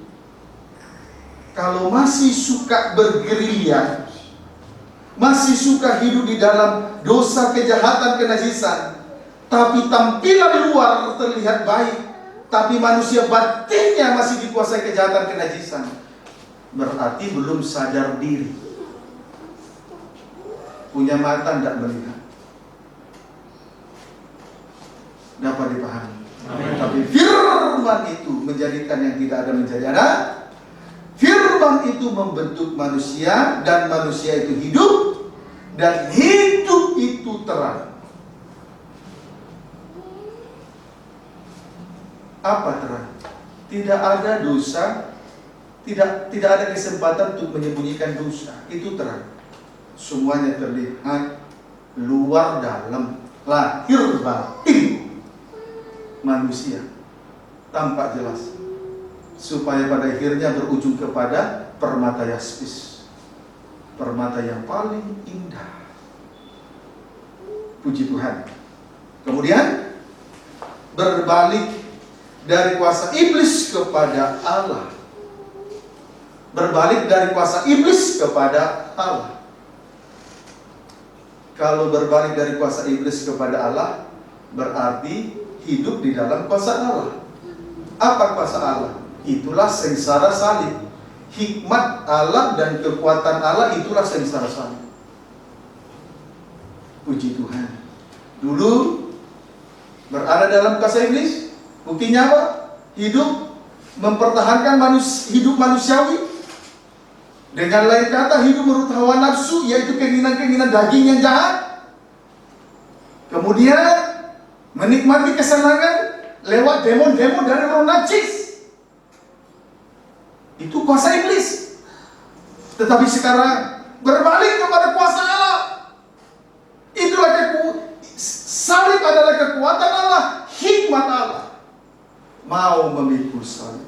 Kalau masih suka bergerilya, masih suka hidup di dalam dosa, kejahatan, kenajisan, tapi tampilan luar terlihat baik, tapi manusia batinnya masih dikuasai kejahatan, kenajisan, berarti belum sadar diri. Punya mata tidak melihat. Dapat dipahami. Tapi firman itu menjadikan yang tidak ada menjadi ada. Firman itu membentuk manusia, dan manusia itu hidup, dan hidup itu terang. Apa terang? Tidak ada dosa, tidak ada kesempatan untuk menyembunyikan dosa. Itu terang. Semuanya terlihat, luar dalam, lahir batin manusia tampak jelas, supaya pada akhirnya berujung kepada permata yaspis, permata yang paling indah. Puji Tuhan. Kemudian berbalik dari kuasa iblis kepada Allah. Berbalik dari kuasa iblis kepada Allah. Kalau berbalik dari kuasa iblis kepada Allah, berarti hidup di dalam kuasa Allah. Apa kuasa Allah? Itulah sengsara salib. Hikmat Allah dan kekuatan Allah itulah sengsara salib. Puji Tuhan. Dulu berada dalam kuasa iblis. Buktinya apa? Hidup mempertahankan hidup manusiawi. Dengan lain kata, hidup menurut hawa nafsu, yaitu keinginan-keinginan daging yang jahat. Kemudian menikmati kesenangan lewat demon-demon dari roh najis. Itu kuasa iblis. Tetapi sekarang berbalik kepada kuasa Allah. Itulah salib adalah kekuatan Allah, hikmat Allah. Mau memikul salib.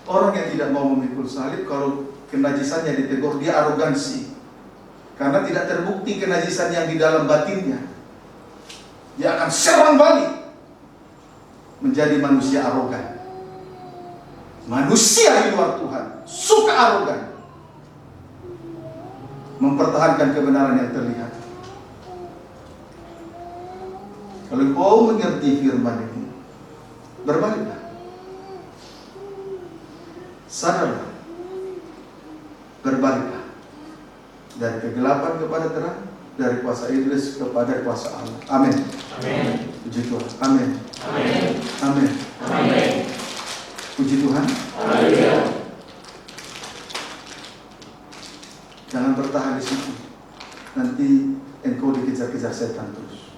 Orang yang tidak mau memikul salib, kalau kenajisannya ditegur, dia arogansi. Karena tidak terbukti kenajisan yang di dalam batinnya. Dia akan serang balik, menjadi manusia arogan. Manusia di luar Tuhan suka arogan, mempertahankan kebenaran yang terlihat. Kalau kau mengerti firman ini, berbaliklah, sadarlah, berbaliklah dari kegelapan kepada terang, dari kuasa iblis kepada kuasa Allah. Amin. Amin. Puji Tuhan. Amin. Amin. Amin. Amin. Puji Tuhan. Haleluya. Jangan bertahan di situ. Nanti engkau dikejar-kejar setan terus.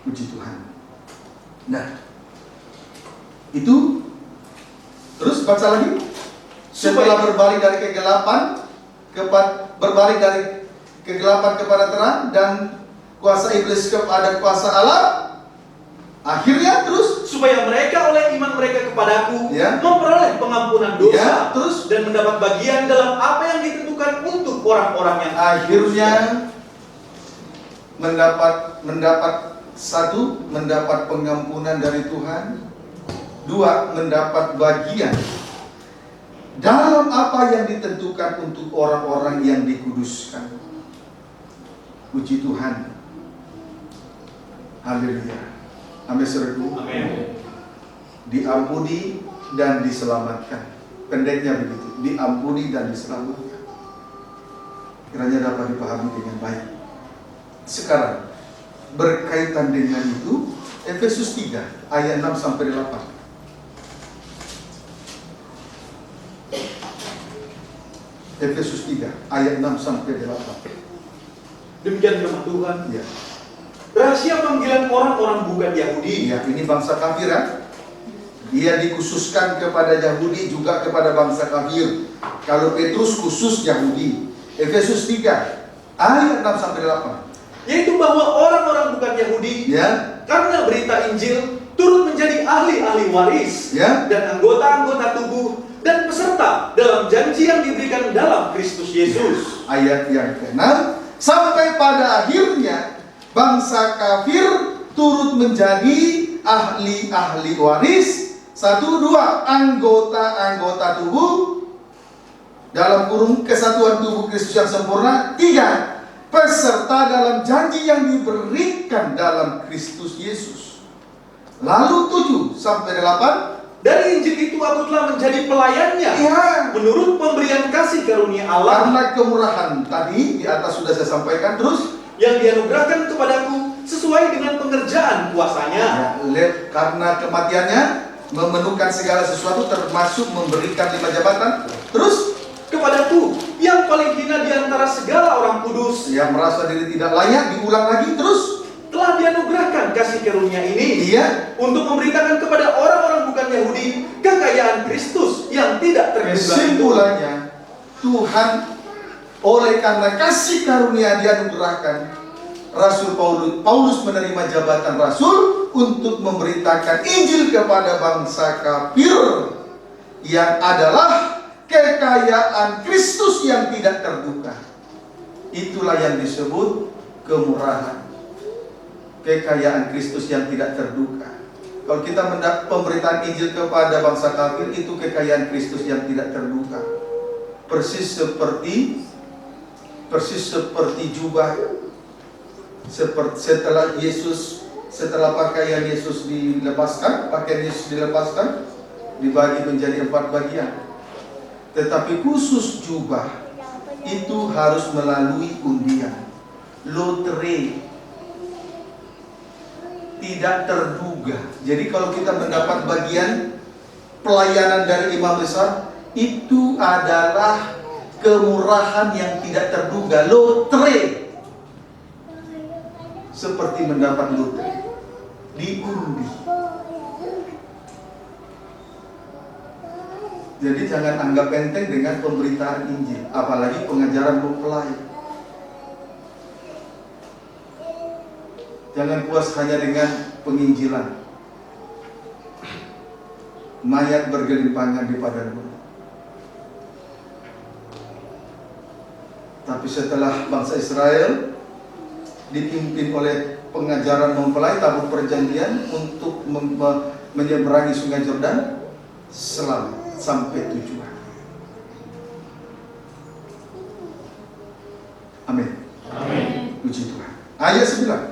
Puji Tuhan. Nah, itu terus baca lagi. Setelah berbalik dari kegelapan berbalik dari kegelapan kepada terang, dan kuasa iblis kepada kuasa Allah, akhirnya terus supaya mereka oleh iman mereka kepadaku memperoleh pengampunan dosa, terus dan mendapat bagian dalam apa yang ditentukan untuk orang-orang yang akhirnya mendapat satu, mendapat pengampunan dari Tuhan. Dua, mendapat bagian dalam apa yang ditentukan untuk orang-orang yang dikuduskan. Puji Tuhan. Haleluya. Amin, saudaraku. Amin. Diampuni dan diselamatkan. Pendeknya begitu. Diampuni dan diselamatkan. Kiranya dapat dipahami dengan baik. Sekarang berkaitan dengan itu, Efesus 3 ayat 6 sampai 8. Efesus 3 ayat 6 sampai 8. Demikian firman Tuhan. Ya. Rahasia panggilan orang-orang bukan Yahudi. Ya, ini bangsa kafir ya. Dia dikhususkan kepada Yahudi juga kepada bangsa kafir. Kalau Petrus khusus Yahudi. Efesus 3 Ayat 6 sampai 8. Yaitu bahwa orang-orang bukan Yahudi Ya, karena berita Injil turut menjadi ahli-ahli waris ya. dan anggota-anggota tubuh dan peserta dalam janji yang diberikan dalam Kristus Yesus. Ayat yang ke-6, sampai pada akhirnya bangsa kafir turut menjadi ahli-ahli waris. 1, 2, anggota-anggota tubuh dalam kurung kesatuan tubuh Kristus yang sempurna. 3, peserta dalam janji yang diberikan dalam Kristus Yesus. Lalu 7 sampai 8, Dari Injil itu aku telah menjadi pelayannya ya, menurut pemberian kasih karunia Allah karena kemurahan tadi di atas sudah saya sampaikan. Terus yang dianugerahkan kepadaku sesuai dengan pengerjaan kuasanya. ya, lihat, karena kematiannya memenuhkan segala sesuatu termasuk memberikan 5 jabatan. Terus Kepadaku yang paling hina di antara segala orang kudus yang merasa diri tidak layak, diulang lagi. Terus telah dianugerahkan kasih karunia ini iya, untuk memberitakan kepada orang-orang bukan Yahudi kekayaan Kristus yang tidak terduga itu. kesimpulannya Tuhan oleh karena kasih karunia dianugerahkan, Rasul Paulus menerima jabatan rasul untuk memberitakan Injil kepada bangsa kafir yang adalah kekayaan Kristus yang tidak terduga. Itulah yang disebut kemurahan. Kekayaan Kristus yang tidak terduga. Kalau kita mendapat pemberitaan Injil kepada bangsa kafir, itu kekayaan Kristus yang tidak terduga. Persis seperti jubah. Setelah pakaian Yesus dilepaskan, dibagi menjadi 4 bagian. Tetapi khusus jubah itu harus melalui undian, lotre, tidak terduga. Jadi kalau kita mendapat bagian pelayanan dari imam besar, itu adalah kemurahan yang tidak terduga, lotre. Seperti mendapat lotre, diundi. Jadi jangan anggap enteng dengan pemberitaan Injil, apalagi pengajaran mempelai. Jangan puas hanya dengan penginjilan. Mayat bergelimpangan di padang gurun. Tapi setelah bangsa Israel dipimpin oleh pengajaran mempelai tabur perjanjian untuk menyeberangi sungai Yordan, selamat sampai tujuan. Amin. Amin. Puji Tuhan. Ayat 9.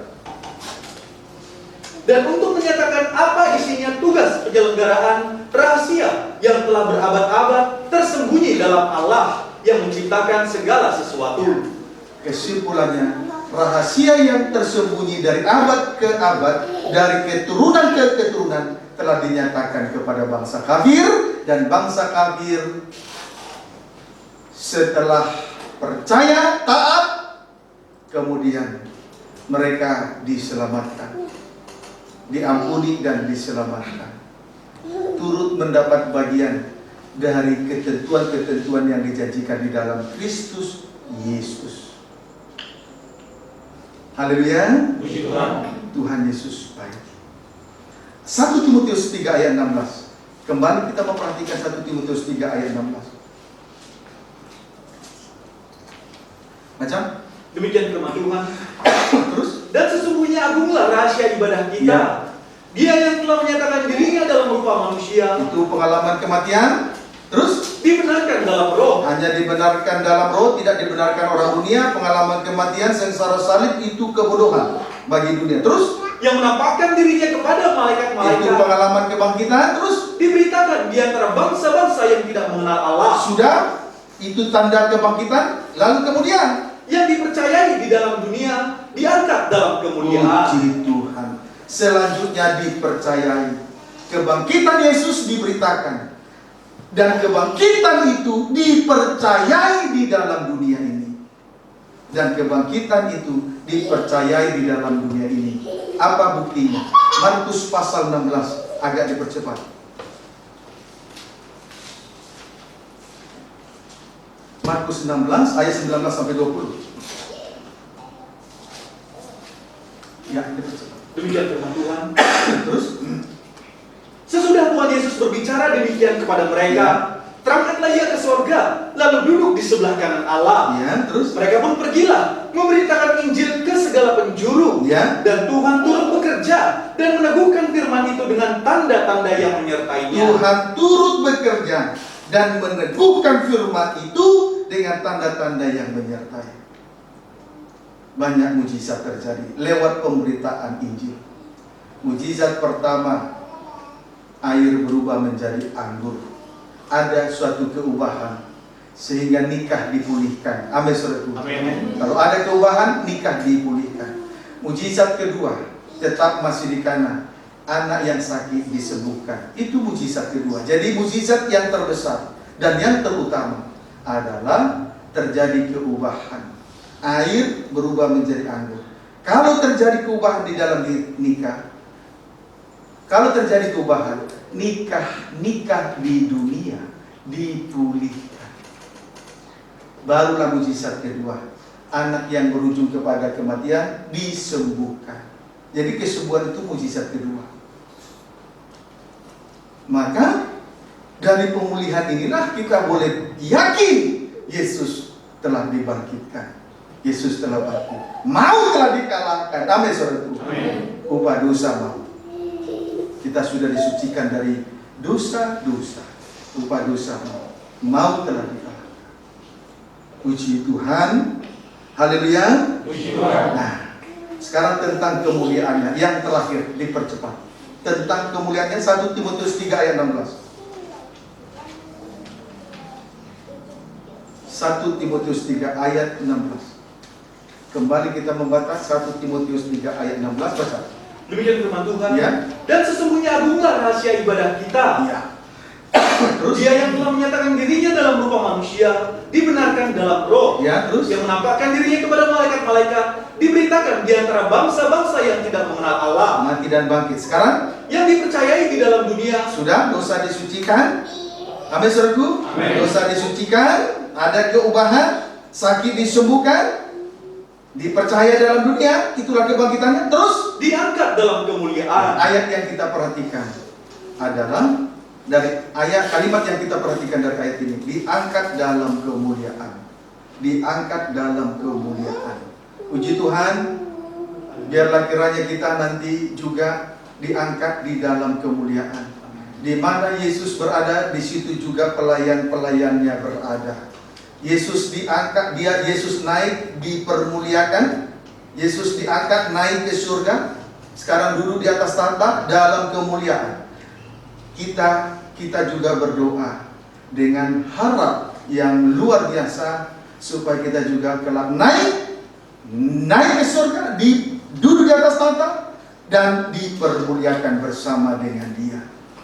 Dan untuk menyatakan apa isinya tugas penyelenggaraan rahasia yang telah berabad-abad tersembunyi dalam Allah yang menciptakan segala sesuatu. Kesimpulannya, rahasia yang tersembunyi dari abad ke abad, dari keturunan ke keturunan, telah dinyatakan kepada bangsa kafir, dan bangsa kafir setelah percaya, taat, kemudian mereka diselamatkan, diampuni dan diselamatkan, turut mendapat bagian dari ketentuan-ketentuan yang dijanjikan di dalam Kristus Yesus. Haleluya. Puji Tuhan. Tuhan Yesus baik. 1 Timotius 3 ayat 16. Kembali kita memperhatikan 1 Timotius 3 ayat 16. Macam? Demikian firman Tuhan. Terus? Dan sesungguhnya agunglah rahasia ibadah kita. Ya. Dia yang telah menyatakan dirinya dalam rupa manusia, Itu pengalaman kematian. Terus? dibenarkan dalam roh, Hanya dibenarkan dalam roh, tidak dibenarkan orang dunia. Pengalaman kematian, sengsara salib itu kebodohan bagi dunia. Terus? yang menampakkan dirinya kepada Itu malaikat-malaikat, pengalaman kebangkitan. Terus? diberitakan di antara bangsa-bangsa yang tidak mengenal Allah, Sudah? Itu tanda kebangkitan. Lalu kemudian? yang dipercayai di dalam dunia, diangkat dalam kemuliaan. Puji Tuhan. Selanjutnya dipercayai. Kebangkitan Yesus diberitakan. Dan kebangkitan itu dipercayai di dalam dunia ini. Dan kebangkitan itu dipercayai di dalam dunia ini. Apa buktinya? Markus pasal 16, agak dipercepat. Markus 16 ayat 19 sampai 20. Ya, dipercepat. Demikian firman Tuhan. Terus, Sesudah Tuhan Yesus berbicara demikian kepada mereka, terangkatlah ia ke sorga, lalu duduk di sebelah kanan Allah. ya, terus, Mereka pun pergilah, memberitakan Injil ke segala penjuru. ya, Dan Tuhan turut bekerja dan meneguhkan firman itu dengan tanda-tanda yang menyertainya. Tuhan turut bekerja dan meneguhkan firman itu dengan tanda-tanda yang menyertai. Banyak mujizat terjadi lewat pemberitaan Injil. Mujizat pertama, air berubah menjadi anggur. Ada suatu keubahan sehingga nikah dipulihkan. Amin, saudaraku. Amin. Kalau ada keubahan, nikah dipulihkan. Mujizat kedua, tetap masih di Kana, anak yang sakit disembuhkan. Itu mujizat kedua. Jadi mujizat yang terbesar dan yang terutama adalah terjadi keubahan. Air berubah menjadi anggur. Kalau terjadi keubahan di dalam nikah, kalau terjadi keubahan, nikah di dunia dipulihkan. Barulah mujizat kedua, anak yang berujung kepada kematian disembuhkan. Jadi kesembuhan itu mujizat kedua. Maka dari pemulihan inilah kita boleh yakin Yesus telah dibangkitkan. Yesus telah bangkit. Maut telah dikalahkan. Amin, saudaraku. Upah dosa maut. Kita sudah disucikan dari dosa-dosa. Upah dosa maut. Maut telah dikalahkan. Puji Tuhan. Haleluya. Puji Tuhan. Nah, sekarang tentang kemuliaannya. Yang terakhir dipercepat. Tentang kemuliaannya 1 Timotius 3 ayat 16. 1 Timotius 3 ayat 16. Kembali kita membaca 1 Timotius 3 ayat 16, baca. Demikian firman Tuhan. Ya. Dan sesungguhnya agunglah rahasia ibadah kita. Iya. Terus, Dia yang telah menyatakan dirinya dalam rupa manusia, dibenarkan dalam roh. ya, terus, Yang menampakkan dirinya kepada malaikat-malaikat, diberitakan di antara bangsa-bangsa yang tidak mengenal Allah. mati dan bangkit. Sekarang Yang dipercayai di dalam dunia. sudah dosa disucikan. Amin, saudaraku. Amin. Dosa disucikan, ada keubahan, sakit disembuhkan, dipercaya dalam dunia, itulah kebangkitannya. Terus Diangkat dalam kemuliaan. ayat yang kita perhatikan adalah dari ayat kalimat yang kita perhatikan dari ayat ini, diangkat dalam kemuliaan. Diangkat dalam kemuliaan. Puji Tuhan, biarlah kiranya kita nanti juga diangkat di dalam kemuliaan. Di mana Yesus berada, di situ juga pelayan-pelayannya berada. Yesus diangkat, Yesus naik, dipermuliakan. Yesus diangkat, naik ke surga. Sekarang duduk di atas tahta dalam kemuliaan. Kita juga berdoa dengan harap yang luar biasa supaya kita juga kelak naik ke surga, duduk di atas tahta dan dipermuliakan bersama dengan Dia.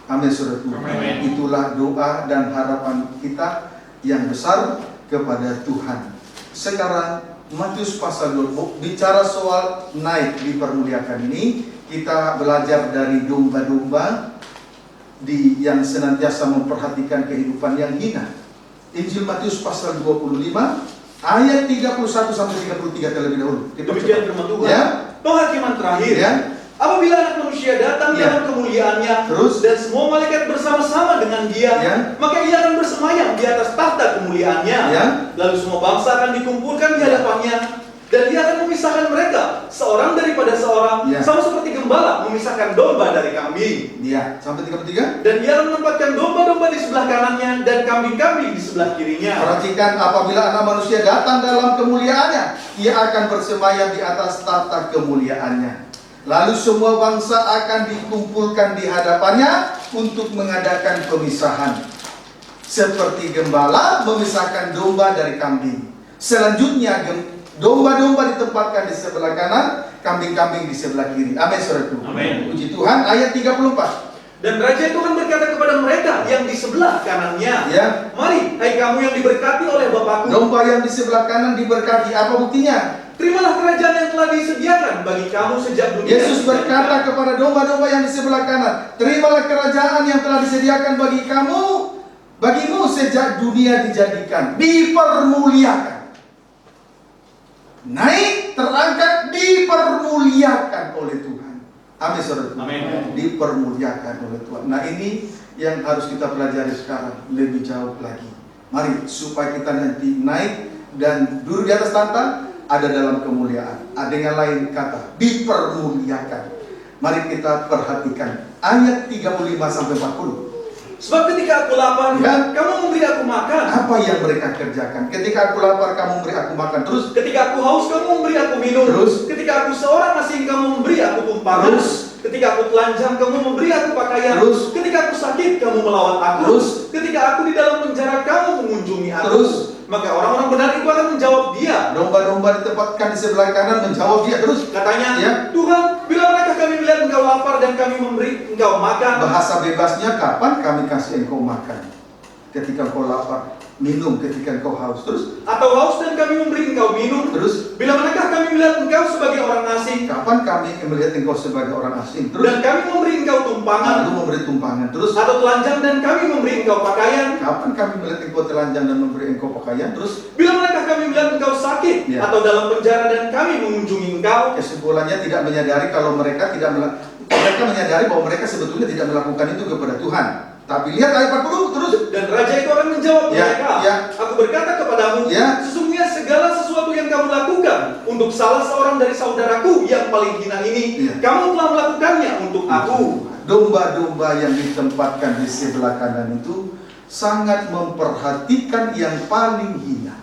Amin, saudaraku. Amin. Itulah doa dan harapan kita yang besar kepada Tuhan. Sekarang Matius pasal 20 bicara soal naik dipermuliakan ini. Kita belajar dari domba-domba yang senantiasa memperhatikan kehidupan yang hina. Injil Matius pasal 25 ayat 31 sampai 33 terlebih dahulu. Demikian firman Tuhan. Ya. Penghakiman terakhir. Ya. Apabila anak manusia datang Ya. dalam kemuliaannya, Terus? dan semua malaikat bersama-sama dengan dia, Ya. maka ia akan bersemayam di atas tahta kemuliaannya. Ya. Lalu semua bangsa akan dikumpulkan di hadapannya, dan dia akan memisahkan mereka, seorang daripada seorang, Ya. sama seperti gembala memisahkan domba dari kambing. Dia sampai 33. Dan ia akan menempatkan domba-domba di sebelah kanannya dan kambing-kambing di sebelah kirinya. Perhatikan, apabila anak manusia datang dalam kemuliaannya, ia akan bersemayam di atas tahta kemuliaannya. Lalu semua bangsa akan dikumpulkan di hadapannya untuk mengadakan pemisahan. Seperti gembala memisahkan domba dari kambing. Selanjutnya domba-domba ditempatkan di sebelah kanan, kambing-kambing di sebelah kiri. Amin, saudaraku. Amin. Puji Tuhan. Ayat 34. Dan Raja Tuhan berkata kepada mereka yang di sebelah kanannya, Ya. "Mari, hai kamu yang diberkati oleh Bapakku, Domba yang di sebelah kanan diberkati. Apa buktinya? terimalah kerajaan yang telah disediakan bagi kamu sejak dunia." Yesus berkata kepada domba-domba yang di sebelah kanan, terimalah kerajaan yang telah disediakan bagimu sejak dunia dijadikan, dipermuliakan. naik, terangkat, dipermuliakan oleh Tuhan. Amin, saudara. Amin. Dipermuliakan oleh Tuhan. Nah, ini yang harus kita pelajari sekarang lebih jauh lagi. Mari supaya kita nanti naik dan duduk di atas tahta, ada dalam kemuliaan. Dengan lain kata, dipermuliakan. Mari kita perhatikan ayat 35 sampai 40. Sebab ketika aku lapar, Ya. kamu memberi aku makan. Apa yang mereka kerjakan? Ketika aku lapar, kamu memberi aku makan. Terus, Ketika aku haus, kamu memberi aku minum. Terus. Ketika aku seorang asing, kamu memberi aku tumpahkan. Terus. Ketika aku telanjang, kamu memberi aku pakaian. Terus. Ketika aku sakit, kamu melawat aku. Terus. Ketika aku di dalam penjara, kamu mengunjungi aku. Terus. Maka orang-orang benar itu akan menjawab dia. domba-domba ditempatkan di sebelah kanan menjawab dia. Terus, Katanya, Ya. Tuhan, bila manakah kami melihat engkau lapar dan kami memberi engkau makan? bahasa bebasnya, kapan kami kasih engkau makan? Ketika engkau lapar, minum ketika engkau haus. Terus, Atau haus dan kami memberi engkau minum? terus, Bila manakah kami melihat engkau sebagai orang asing kapan kami melihat engkau sebagai orang asing? Terus, dan kami memberi engkau lalu tumpangan? memberi tumpangan. Terus, Atau telanjang dan kami memberi engkau pakaian? kapan kami melihat engkau telanjang dan memberi engkau pakaian? Terus, Bila manakah kami melihat engkau sakit Ya. atau dalam penjara dan kami mengunjungi engkau? kesimpulannya tidak menyadari kalau mereka mereka menyadari bahwa mereka sebetulnya tidak melakukan itu kepada Tuhan. Tapi lihat ayat 40 terus. Dan raja itu akan menjawab Ya, mereka, ya. Aku berkata kepadamu, Ya. sesungguhnya segala sesuatu yang kamu lakukan untuk salah seorang dari saudaraku yang paling hina ini, Ya. kamu telah melakukannya untuk aku. Domba-domba yang ditempatkan di sebelah kanan itu sangat memperhatikan yang paling hina.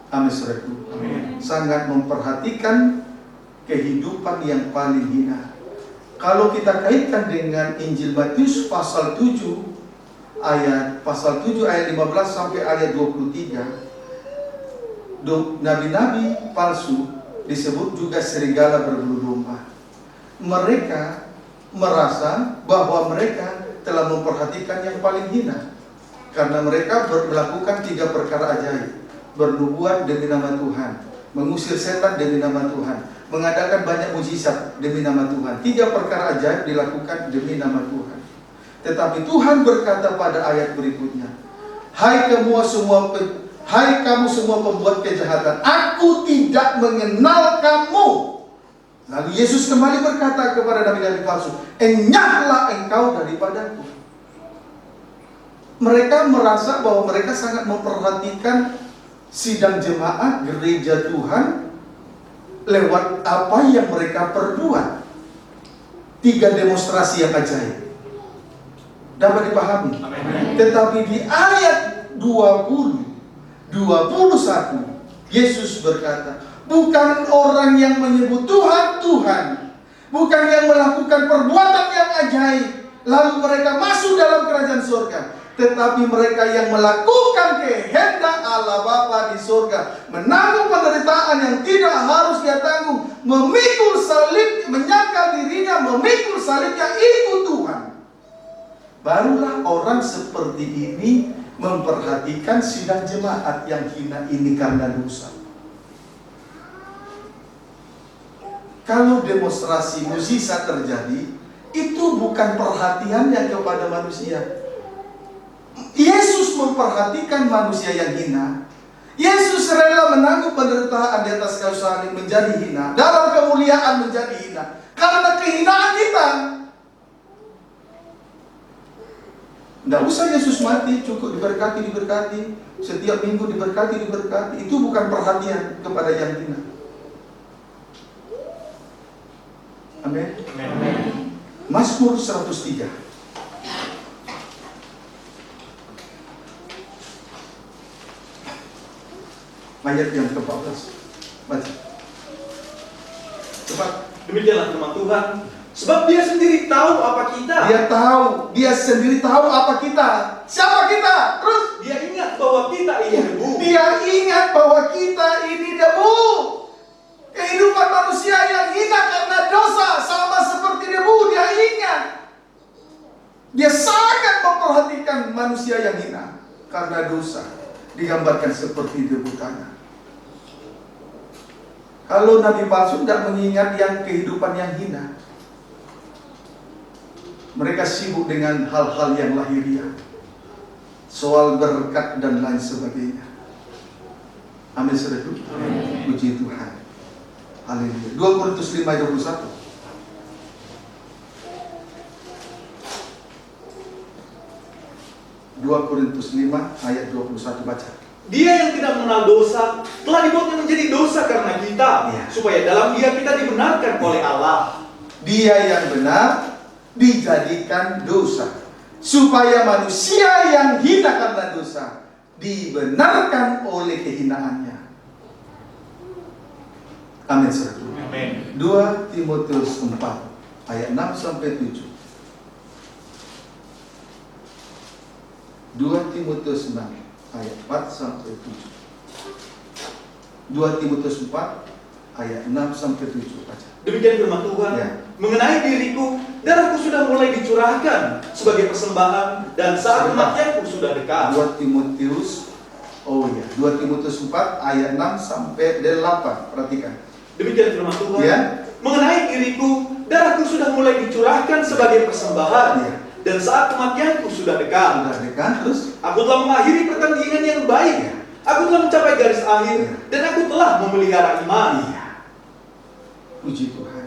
Amin, saudaraku. Amin. Sangat memperhatikan kehidupan yang paling hina. Kalau kita kaitkan dengan Injil Matius pasal 7 ayat 15 sampai ayat 23, nabi-nabi palsu disebut juga serigala berbulu domba. Mereka merasa bahwa mereka telah memperhatikan yang paling hina karena mereka melakukan 3 perkara ajaib: bernubuat demi nama Tuhan, mengusir setan demi nama Tuhan, mengadakan banyak mujizat demi nama Tuhan. 3 perkara ajaib dilakukan demi nama Tuhan. Tetapi Tuhan berkata pada ayat berikutnya, Hai kamu semua pembuat kejahatan, aku tidak mengenal kamu. Lalu Yesus kembali berkata kepada nabi-nabi palsu, enyahlah engkau daripadaku. Mereka merasa bahwa mereka sangat memperhatikan sidang jemaat gereja Tuhan lewat apa yang mereka perbuat. 3 demonstrasi yang ajaib dapat dipahami. Amin. Tetapi di ayat 21 Yesus berkata, bukan orang yang menyebut Tuhan, Tuhan, bukan yang melakukan perbuatan yang ajaib lalu mereka masuk dalam kerajaan surga, tetapi mereka yang melakukan kehendak Allah Bapa di surga, menanggung penderitaan yang tidak harus dia tanggung, memikul salib, menyangkal dirinya, memikul salibnya, ikut Tuhan. Barulah orang seperti ini memperhatikan sidang jemaat yang hina ini karena dosa. Kalau demonstrasi mukjizat terjadi, itu bukan perhatiannya kepada manusia. Yesus memperhatikan manusia yang hina. Yesus rela menanggung penderitaan di atas kayu salib menjadi hina, dalam kemuliaan menjadi hina, karena kehinaan kita. Tidak usah Yesus mati, cukup diberkati, setiap minggu diberkati. Itu bukan perhatian kepada yang hina. Amin. Mazmur 103 ayat yang ke-14. Baca. Cepat. Demikianlah firman Tuhan. Sebab dia sendiri tahu apa kita. Dia sendiri tahu apa kita. Siapa kita? Terus Dia ingat bahwa kita ini debu. dia ingat bahwa kita ini debu. Kehidupan manusia yang hina karena dosa sama seperti debu, dia ingat. Dia sangat memperhatikan manusia yang hina karena dosa. Digambarkan seperti debu tanah. Kalau nabi palsu tidak mengingat yang kehidupan yang hina, mereka sibuk dengan hal-hal yang lahiriah, soal berkat dan lain sebagainya. Amin saudaraku. Amin. Puji Tuhan. Haleluya. 2 Korintus 5 ayat 21. Korintus 5 ayat 21 baca. Dia yang tidak mengenal dosa telah dibuatnya menjadi dosa karena kita, Ya. supaya dalam Dia kita dibenarkan oleh Allah. Dia yang benar dijadikan dosa, supaya manusia yang hina karena dosa dibenarkan oleh kehinaannya. Amin saudara. Amin. 2 Timotius 4 ayat 6 sampai 7. 2 Timotius 6 ayat 4 sampai 7. 2 Timotius 4 ayat 6 sampai 7 baca. Demikian firman Tuhan. Ya. Mengenai diriku, darahku sudah mulai dicurahkan sebagai persembahan, dan saat kematianku sudah dekat. 2 Timotius 2 Timotius 4 ayat 6 sampai 8. Perhatikan. Demikian firman Tuhan. Ya. Mengenai diriku, darahku sudah mulai dicurahkan sebagai persembahan, Ya. dan saat kematianku sudah dekat. Sudah dekat terus. Aku telah mengakhiri pertandingan yang baik. Aku telah mencapai garis akhir, dan aku telah memelihara iman. Iya. Puji Tuhan.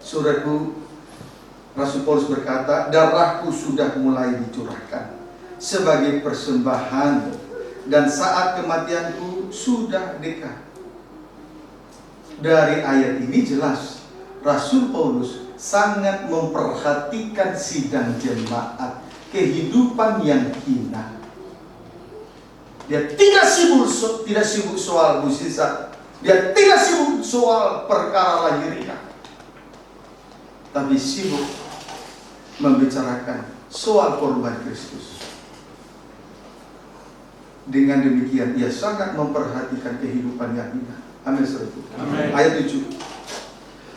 Saudaraku, Rasul Paulus berkata, darahku sudah mulai dicurahkan sebagai persembahan, dan saat kematianku sudah dekat. Dari ayat ini jelas Rasul Paulus sangat memperhatikan sidang jemaat, kehidupan yang hina. Dia tidak sibuk soal mukjizat, dia tidak sibuk soal perkara lahiriah, tapi sibuk membicarakan soal korban Kristus. Dengan demikian ia sangat memperhatikan kehidupan yang hina. Amin saudara. Amin. Ayat 7.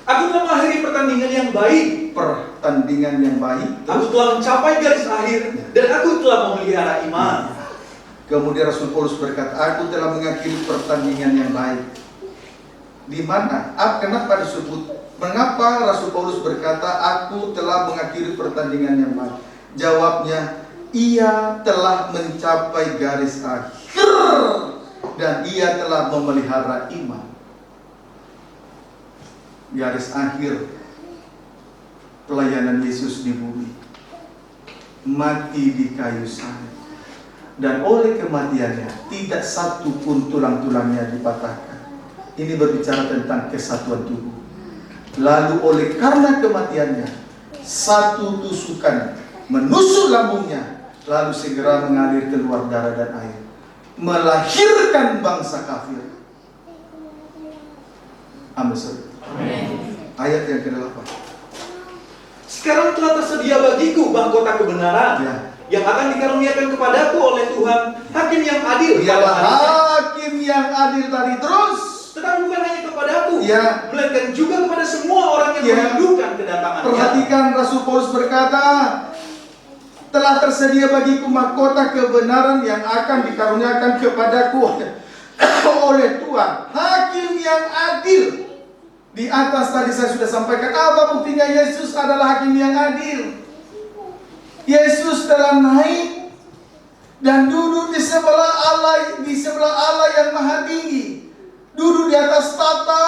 Aku telah mengakhiri pertandingan yang baik. Pertandingan yang baik. Aku telah mencapai garis akhir, dan aku telah memelihara iman. Kemudian Rasul Paulus berkata, aku telah mengakhiri pertandingan yang baik. Di mana? Kenapa disebut? Mengapa Rasul Paulus berkata, aku telah mengakhiri pertandingan yang baik? Jawabnya, ia telah mencapai garis akhir, dan ia telah memelihara iman. Garis akhir pelayanan Yesus di bumi, mati di kayu salib, dan oleh kematiannya tidak satu pun tulang-tulangnya dipatahkan. Ini berbicara tentang kesatuan tubuh. Lalu oleh karena kematiannya, satu tusukan menusuk lambungnya, lalu segera mengalir keluar darah dan air, melahirkan bangsa kafir. Amin. Ayat yang ke-8. Sekarang telah tersedia bagiku mahkota kebenaran, Ya. yang akan dikaruniakan kepadaku oleh Tuhan, hakim yang adil. Ialah pada hari hakim yang adil tadi terus. Tetapi bukan hanya kepadaku, Ya. melainkan juga kepada semua orang yang Ya. merindukan kedatangannya. Perhatikan Rasul Paulus berkata, telah tersedia bagiku mahkota kebenaran yang akan dikaruniakan kepadaku oleh Tuhan, hakim yang adil. Di atas tadi saya sudah sampaikan, apa buktinya Yesus adalah hakim yang adil. Yesus telah naik dan duduk di sebelah Allah yang maha tinggi, duduk di atas tahta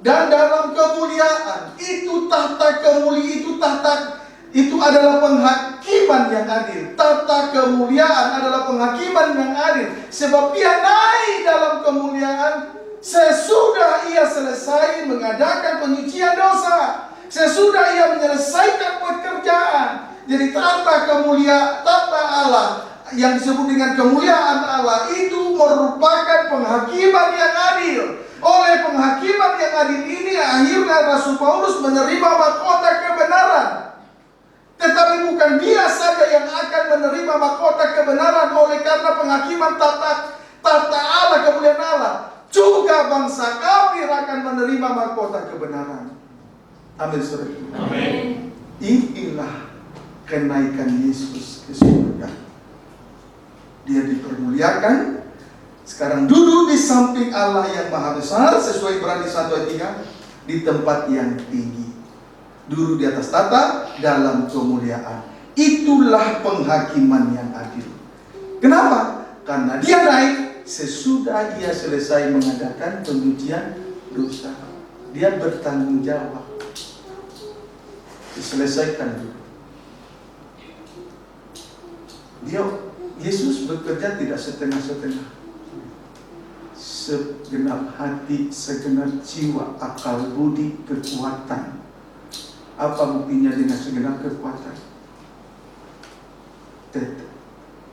dan dalam kemuliaan. Itu tahta kemuliaan, itu adalah penghakiman yang adil. Tahta kemuliaan adalah penghakiman yang adil, sebab dia naik dalam kemuliaan sesudah ia selesai mengadakan penyucian dosa, sesudah ia menyelesaikan pekerjaan. Jadi tahta Allah yang disebut dengan kemuliaan Allah itu merupakan penghakiman yang adil. Oleh penghakiman yang adil ini akhirnya Rasul Paulus menerima mahkota kebenaran. Tetapi bukan dia saja yang akan menerima mahkota kebenaran oleh karena penghakiman tahta Allah, kemuliaan Allah. Juga bangsa kafir akan menerima mahkota kebenaran. Amin saudara. Amin. Inilah kenaikan Yesus ke surga. Dia dipermuliakan, sekarang duduk di samping Allah yang maha besar, sesuai Ibrani 1 ayat 3, di tempat yang tinggi, duduk di atas tahta dalam kemuliaan. Itulah penghakiman yang adil. Kenapa? Karena dia naik sesudah ia selesai mengadakan pencucian dosa, dia bertanggung jawab. Diselesaikan dulu. Yesus bekerja tidak setengah-setengah. Segenap hati, segenap jiwa, akal, budi, kekuatan. Apa buktinya dengan segenap kekuatan?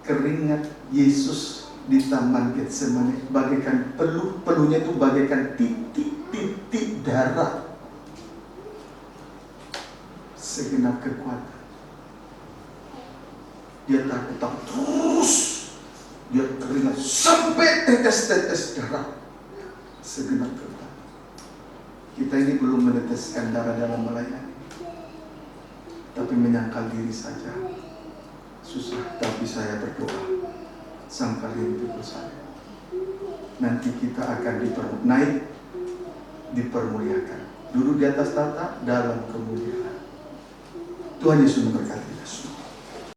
Keringat Yesus di Taman Getsemani bagaikan peluhnya itu bagaikan titik-titik darah. Segenap kekuatan. Dia takut terus. Dia keringat sampai tetes-tetes darah. Segenap kekuatan. Kita ini belum meneteskan darah dalam melayani, tapi menyangkal diri saja susah. Tapi saya berdoa, sangkalin pikul saya, nanti kita akan naik, dipermuliakan, duduk di atas tahta dalam kemuliaan. Tuhan Yesus memberkati.